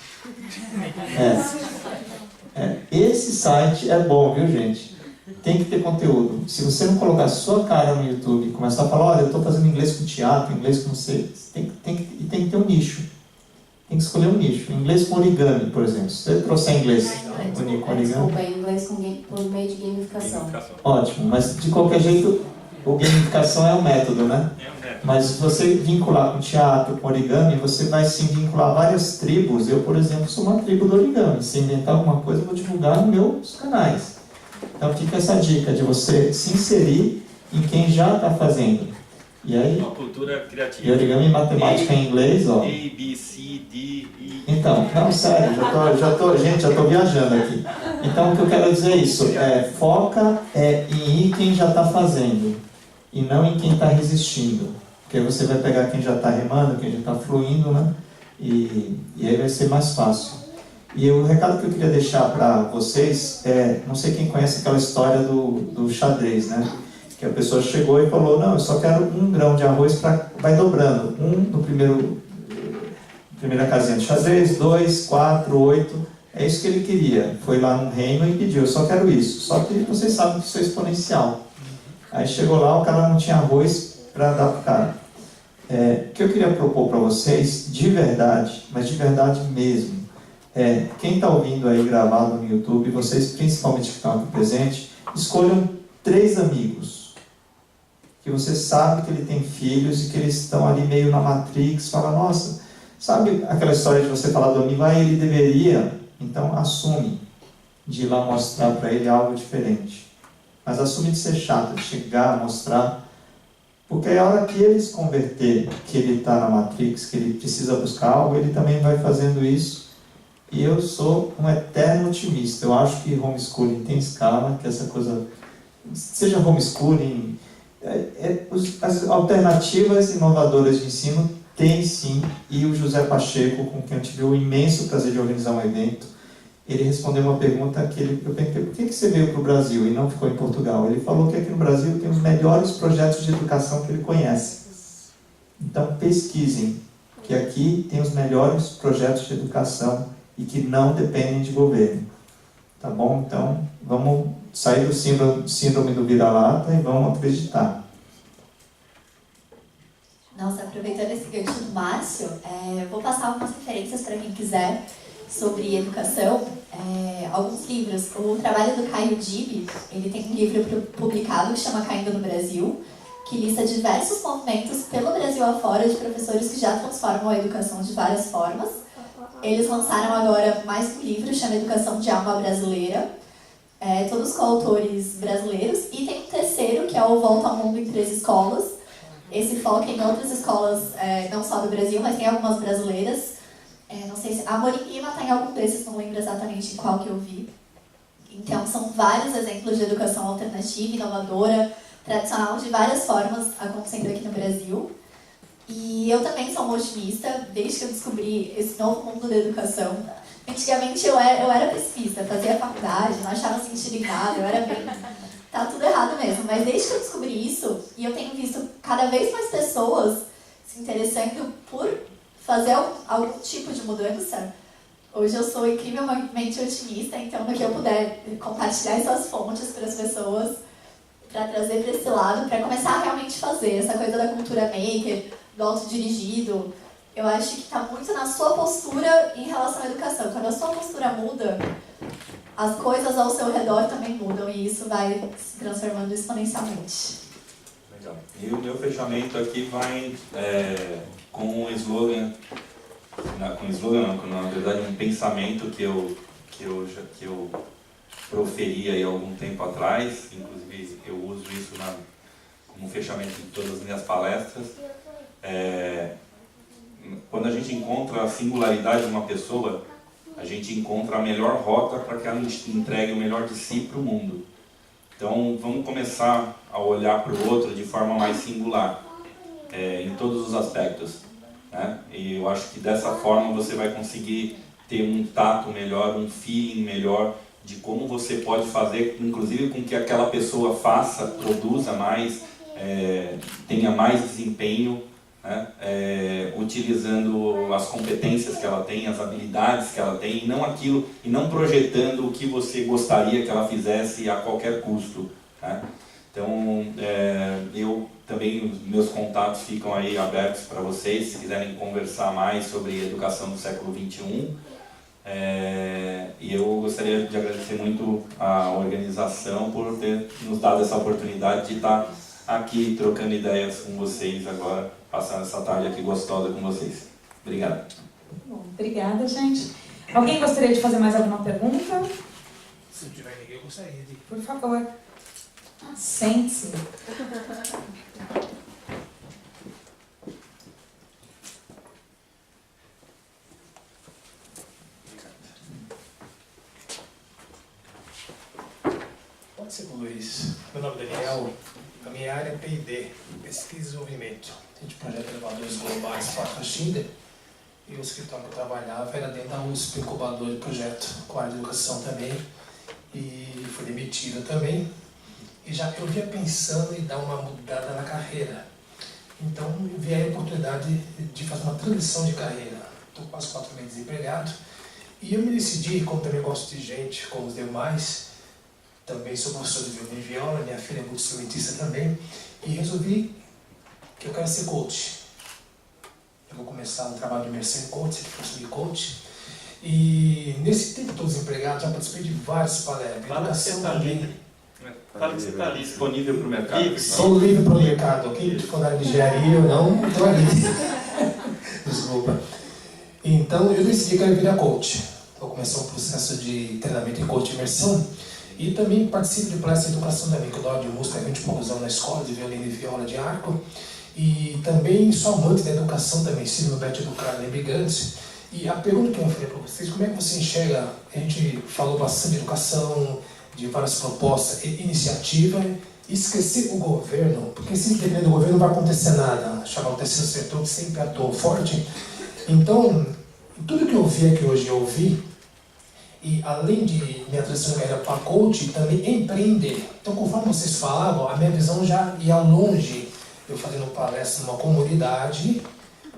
Esse site é bom, viu, gente? Tem que ter conteúdo. Se você não colocar sua cara no YouTube e começar a falar, olha, eu estou fazendo inglês com teatro, inglês com você, tem que ter um nicho. Tem que escolher um nicho. Inglês com origami, por exemplo. Se você trouxer inglês com origami... Desculpa, inglês por meio de gamificação. Ótimo, mas de qualquer jeito, o gamificação é o método, né? Mas se você vincular com teatro, com origami, você vai sim vincular várias tribos. Eu, por exemplo, sou uma tribo do origami. Se inventar alguma coisa, eu vou divulgar nos meus canais. Então fica essa dica de você se inserir em quem já está fazendo. E aí, uma cultura criativa. E origami e matemática em inglês, ó. A, B, C, D, E. Então, não, sério, já tô viajando aqui. Então, o que eu quero dizer é isso, foca em ir quem já está fazendo, e não em quem está resistindo. Porque você vai pegar quem já está remando, quem já está fluindo, né? E aí vai ser mais fácil. E o recado que eu queria deixar para vocês não sei quem conhece aquela história do xadrez, né? Que a pessoa chegou e falou, não, eu só quero 1 grão de arroz, vai dobrando. 1 no primeira casinha de xadrez, 2, 4, 8. É isso que ele queria. Foi lá no reino e pediu, eu só quero isso. Só que vocês sabem que isso é exponencial. Aí chegou lá, o cara não tinha arroz para dar para o cara. O que eu queria propor para vocês, de verdade, mas de verdade mesmo, quem está ouvindo aí gravado no YouTube, vocês principalmente que estão aqui presentes, escolham 3 amigos que você sabe que ele tem filhos e que eles estão ali meio na Matrix, fala, nossa, sabe aquela história de você falar do amigo, ele deveria, então assume de ir lá mostrar para ele algo diferente. Mas assume de ser chato, de chegar, mostrar, porque é a hora que ele se converter, que ele está na Matrix, que ele precisa buscar algo, ele também vai fazendo isso. E eu sou um eterno otimista. Eu acho que homeschooling tem escala, que essa coisa, seja homeschooling, as alternativas inovadoras de ensino tem sim, e o José Pacheco, com quem eu tive o imenso prazer de organizar um evento, ele respondeu uma pergunta que eu perguntei, por que você veio para o Brasil e não ficou em Portugal? Ele falou que aqui no Brasil tem os melhores projetos de educação que ele conhece. Então pesquisem, que aqui tem os melhores projetos de educação e que não dependem de governo. Tá bom? Então, vamos sair do síndrome do vira-lata e vamos acreditar. Nossa, aproveitando esse gancho do Márcio, vou passar algumas referências para quem quiser sobre educação. Alguns livros. O trabalho do Caio Dib, ele tem um livro publicado que chama Caindo no Brasil, que lista diversos movimentos pelo Brasil afora de professores que já transformam a educação de várias formas. Eles lançaram agora mais um livro, chama Educação de Alma Brasileira. todos coautores brasileiros, e tem um terceiro, que é o Volta ao Mundo em 3 Escolas. Esse foca em outras escolas, não só do Brasil, mas tem algumas brasileiras. Não sei se a Morim Lima está em algum desses, não lembro exatamente qual que eu vi. Então, são vários exemplos de educação alternativa, inovadora, tradicional, de várias formas acontecendo aqui no Brasil. E eu também sou uma otimista, desde que eu descobri esse novo mundo da educação. Antigamente eu era pessimista, fazia faculdade, não achava sentido em nada, eu era bem... Tá tudo errado mesmo, mas desde que eu descobri isso, e eu tenho visto cada vez mais pessoas se interessando por fazer algum tipo de mudança, hoje eu sou incrivelmente otimista, então no que eu puder compartilhar essas fontes para as pessoas, para trazer para esse lado, para começar a realmente fazer essa coisa da cultura maker, do autodirigido, eu acho que está muito na sua postura em relação à educação. Quando a sua postura muda, as coisas ao seu redor também mudam e isso vai se transformando exponencialmente. Legal. E o meu fechamento aqui vai com um slogan, na verdade um pensamento que eu proferi aí há algum tempo atrás, inclusive eu uso isso como fechamento de todas as minhas palestras. Quando a gente encontra a singularidade de uma pessoa, a gente encontra a melhor rota para que ela entregue o melhor de si para o mundo. Então, vamos começar a olhar para o outro de forma mais singular, em todos os aspectos, né? E eu acho que dessa forma você vai conseguir ter um tato melhor, um feeling melhor de como você pode fazer, inclusive com que aquela pessoa faça, produza mais, tenha mais desempenho, né? Utilizando as competências que ela tem, as habilidades que ela tem, e não projetando o que você gostaria que ela fizesse a qualquer custo, né? Então, eu também, meus contatos ficam aí abertos para vocês, se quiserem conversar mais sobre educação do século XXI. E eu gostaria de agradecer muito a organização por ter nos dado essa oportunidade de estar aqui trocando ideias com vocês agora, passando essa tarde aqui gostosa com vocês. Obrigado. Bom, obrigada, gente. Alguém gostaria de fazer mais alguma pergunta? Se não tiver ninguém, eu gostaria de... Por favor. Sente-se. Pode ser com o Luiz. Meu nome é Daniel. A minha área é P&D, Pesquisa e Desenvolvimento. A gente projeta elevadores globais para a Schindler. E o escritório que eu trabalhava era dentro da USP, incubador de projeto, com a área de educação também. E fui demitido também. E já eu vinha pensando em dar uma mudada na carreira. Então, eu vi a oportunidade de fazer uma transição de carreira. Estou quase 4 meses desempregado. E eu me decidi, como também gosto de gente, como os demais, também sou professor de violino e viola, minha filha é multi-instrumentista também, e resolvi que eu quero ser coach. Eu vou começar um trabalho de imersão em coach, curso de coach. E nesse tempo todo desempregado, já participei de várias palestras. Fala que você está livre. Fala que você está ali disponível para o mercado. Sou livre para o mercado, ok? Se for na engenharia ou não, estou ali. Desculpa. Então, eu decidi que eu ia virar coach. Vou começar um processo de treinamento em coach e imersão. E também participo de palestras de educação também, que eu dou aula de música há 20 e poucos anos na escola, de violino e viola de arco. E também sou amante da educação também, ensino meu Beto Educar em Brigantes. E a pergunta que eu falei para vocês, como é que você enxerga, a gente falou bastante de educação, de várias propostas e iniciativa, esquecer o governo, porque se depender do governo não vai acontecer nada, chamar o terceiro setor que sempre atuou forte. Então, tudo que eu vi aqui hoje eu ouvi, e além de minha transição de carreira para coach, também empreender. Então, conforme vocês falavam, a minha visão já ia longe, eu fazendo palestra numa comunidade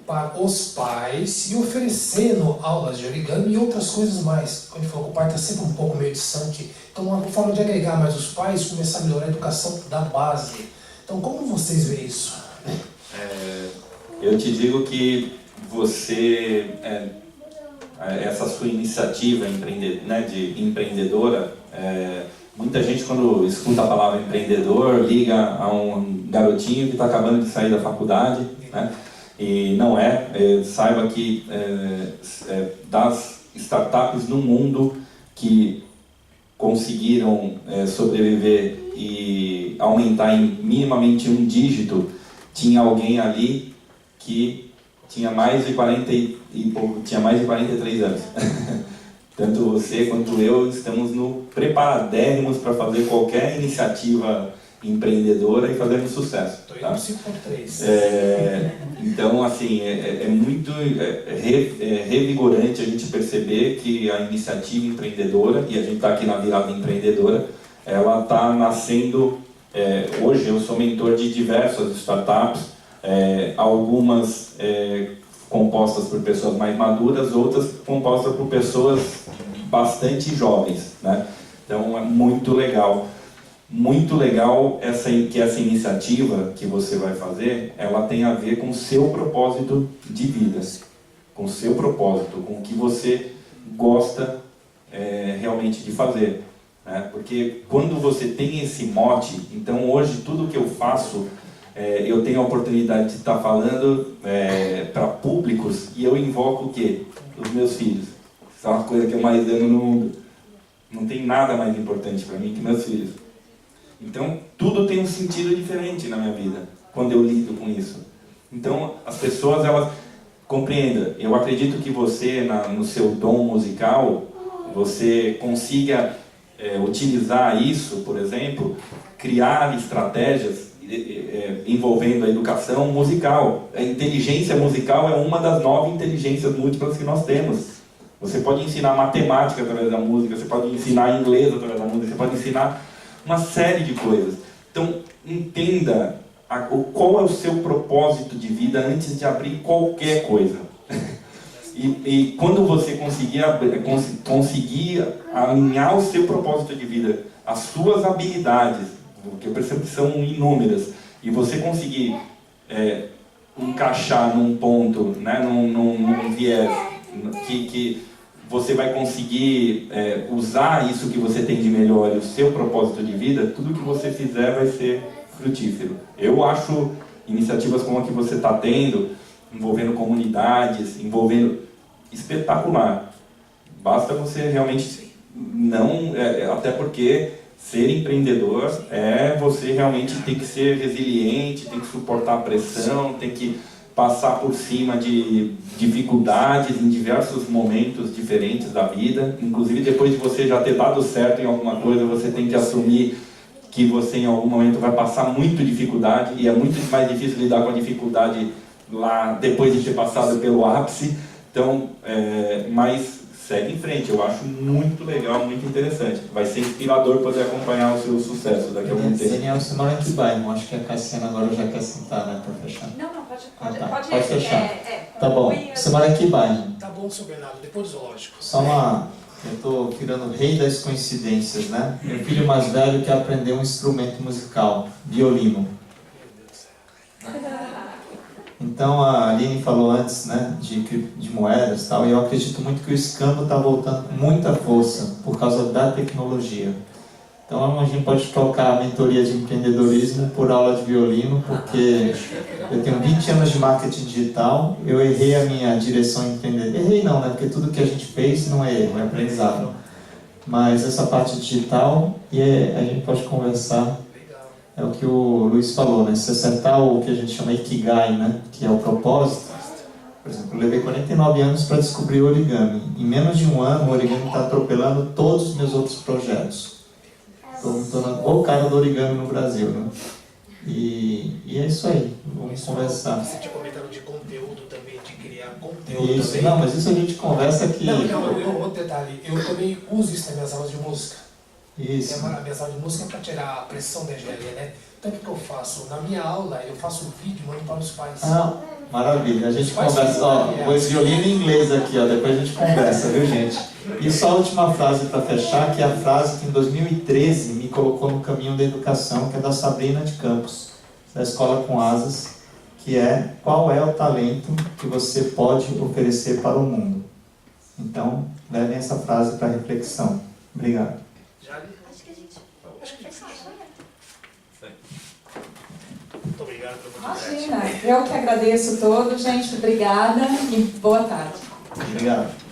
para os pais e oferecendo aulas de origami e outras coisas mais. Quando ele falou que o pai está sempre um pouco meio distante, então uma forma de agregar mais os pais, começar a melhorar a educação da base. Então, como vocês veem isso? Eu te digo que você, essa sua iniciativa de empreendedora, muita gente quando escuta a palavra empreendedor liga a um garotinho que está acabando de sair da faculdade, né? E não saiba que das startups no mundo que conseguiram sobreviver e aumentar em minimamente um dígito, tinha alguém ali que tinha mais de 43 anos. Tanto você quanto eu estamos preparadérrimos para fazer qualquer iniciativa empreendedora e fazermos sucesso. Estou Tá? indo 5.3. Então, assim, é muito revigorante a gente perceber que a iniciativa empreendedora, e a gente está aqui na virada empreendedora, ela está nascendo. Hoje eu sou mentor de diversas startups, algumas compostas por pessoas mais maduras, outras compostas por pessoas bastante jovens, né? Então é muito legal que essa iniciativa que você vai fazer, ela tem a ver com o seu propósito de vida, com o seu propósito, com o que você gosta realmente de fazer, né? Porque quando você tem esse mote, então hoje tudo que eu faço, eu tenho a oportunidade de estar falando para públicos e eu invoco o quê? Os meus filhos. Isso é uma coisa que eu mais amo no mundo. Não tem nada mais importante para mim que meus filhos. Então, tudo tem um sentido diferente na minha vida, quando eu lido com isso. Então, as pessoas, elas... Compreenda, eu acredito que você, no seu dom musical, você consiga utilizar isso, por exemplo, criar estratégias envolvendo a educação musical. A inteligência musical é uma das 9 inteligências múltiplas que nós temos. Você pode ensinar matemática através da música, você pode ensinar inglês através da música, você pode ensinar uma série de coisas. Então, entenda qual é o seu propósito de vida antes de abrir qualquer coisa. E quando você conseguir alinhar o seu propósito de vida, as suas habilidades, que eu percebo que são inúmeras, e você conseguir encaixar num ponto, né, num viés, que você vai conseguir usar isso que você tem de melhor e o seu propósito de vida, tudo que você fizer vai ser frutífero. Eu acho iniciativas como a que você está tendo, envolvendo comunidades, espetacular. Basta você realmente até porque ser empreendedor você realmente tem que ser resiliente, tem que suportar a pressão, tem que passar por cima de dificuldades em diversos momentos diferentes da vida. Inclusive, depois de você já ter dado certo em alguma coisa, você tem que assumir que você em algum momento vai passar muito dificuldade, e é muito mais difícil lidar com a dificuldade lá depois de ter passado pelo ápice. Então, mas segue em frente, eu acho muito legal, muito interessante. Vai ser inspirador poder acompanhar o seu sucesso daqui a algum tempo. Daniel, você mora em que bairro? Acho que a Cassiana agora já quer sentar, né, para fechar. Não, pode Pode fechar. Tá bom. Você mora em que bairro? Tá bom, seu Bernardo, depois do zoológico. Eu estou virando rei das coincidências, né? Meu filho mais velho quer aprender um instrumento musical, violino. Então a Aline falou antes, né, de moedas e tal, e eu acredito muito que o escambo está voltando com muita força por causa da tecnologia. Então a gente pode trocar a mentoria de empreendedorismo por aula de violino, porque eu tenho 20 anos de marketing digital, eu errei a minha direção empreendedora. Errei não, né, porque tudo que a gente fez não é erro, é aprendizado. Mas essa parte digital, a gente pode conversar. É o que o Luiz falou, né? Se acertar o que a gente chama Ikigai, né? Que é o propósito. Por exemplo, eu levei 49 anos para descobrir o origami. Em menos de um ano, o origami está atropelando todos os meus outros projetos. Estou me tornando o cara do origami no Brasil, né? E é isso aí. Vamos conversar. Você tinha comentado de conteúdo também, de criar conteúdo Isso, também. não, mas isso a gente conversa aqui. Outro detalhe, eu também uso isso nas minhas aulas de música. Isso. A minha aula de música é para tirar a pressão da engenharia, né? Então o que eu faço? Na minha aula, eu faço um vídeo e mando para os pais. Ah, maravilha. A gente conversa. Ó, pôs violino em inglês aqui, ó. Depois a gente conversa, viu, gente? E só a última frase para fechar, que é a frase que em 2013 me colocou no caminho da educação, que é da Sabrina de Campos, da Escola com Asas, que é: qual é o talento que você pode oferecer para o mundo? Então, levem essa frase para reflexão. Obrigado. Acho que a gente vai fechar. Muito obrigado pela oportunidade. Imagina, eu que agradeço todo, gente. Obrigada e boa tarde. Obrigado.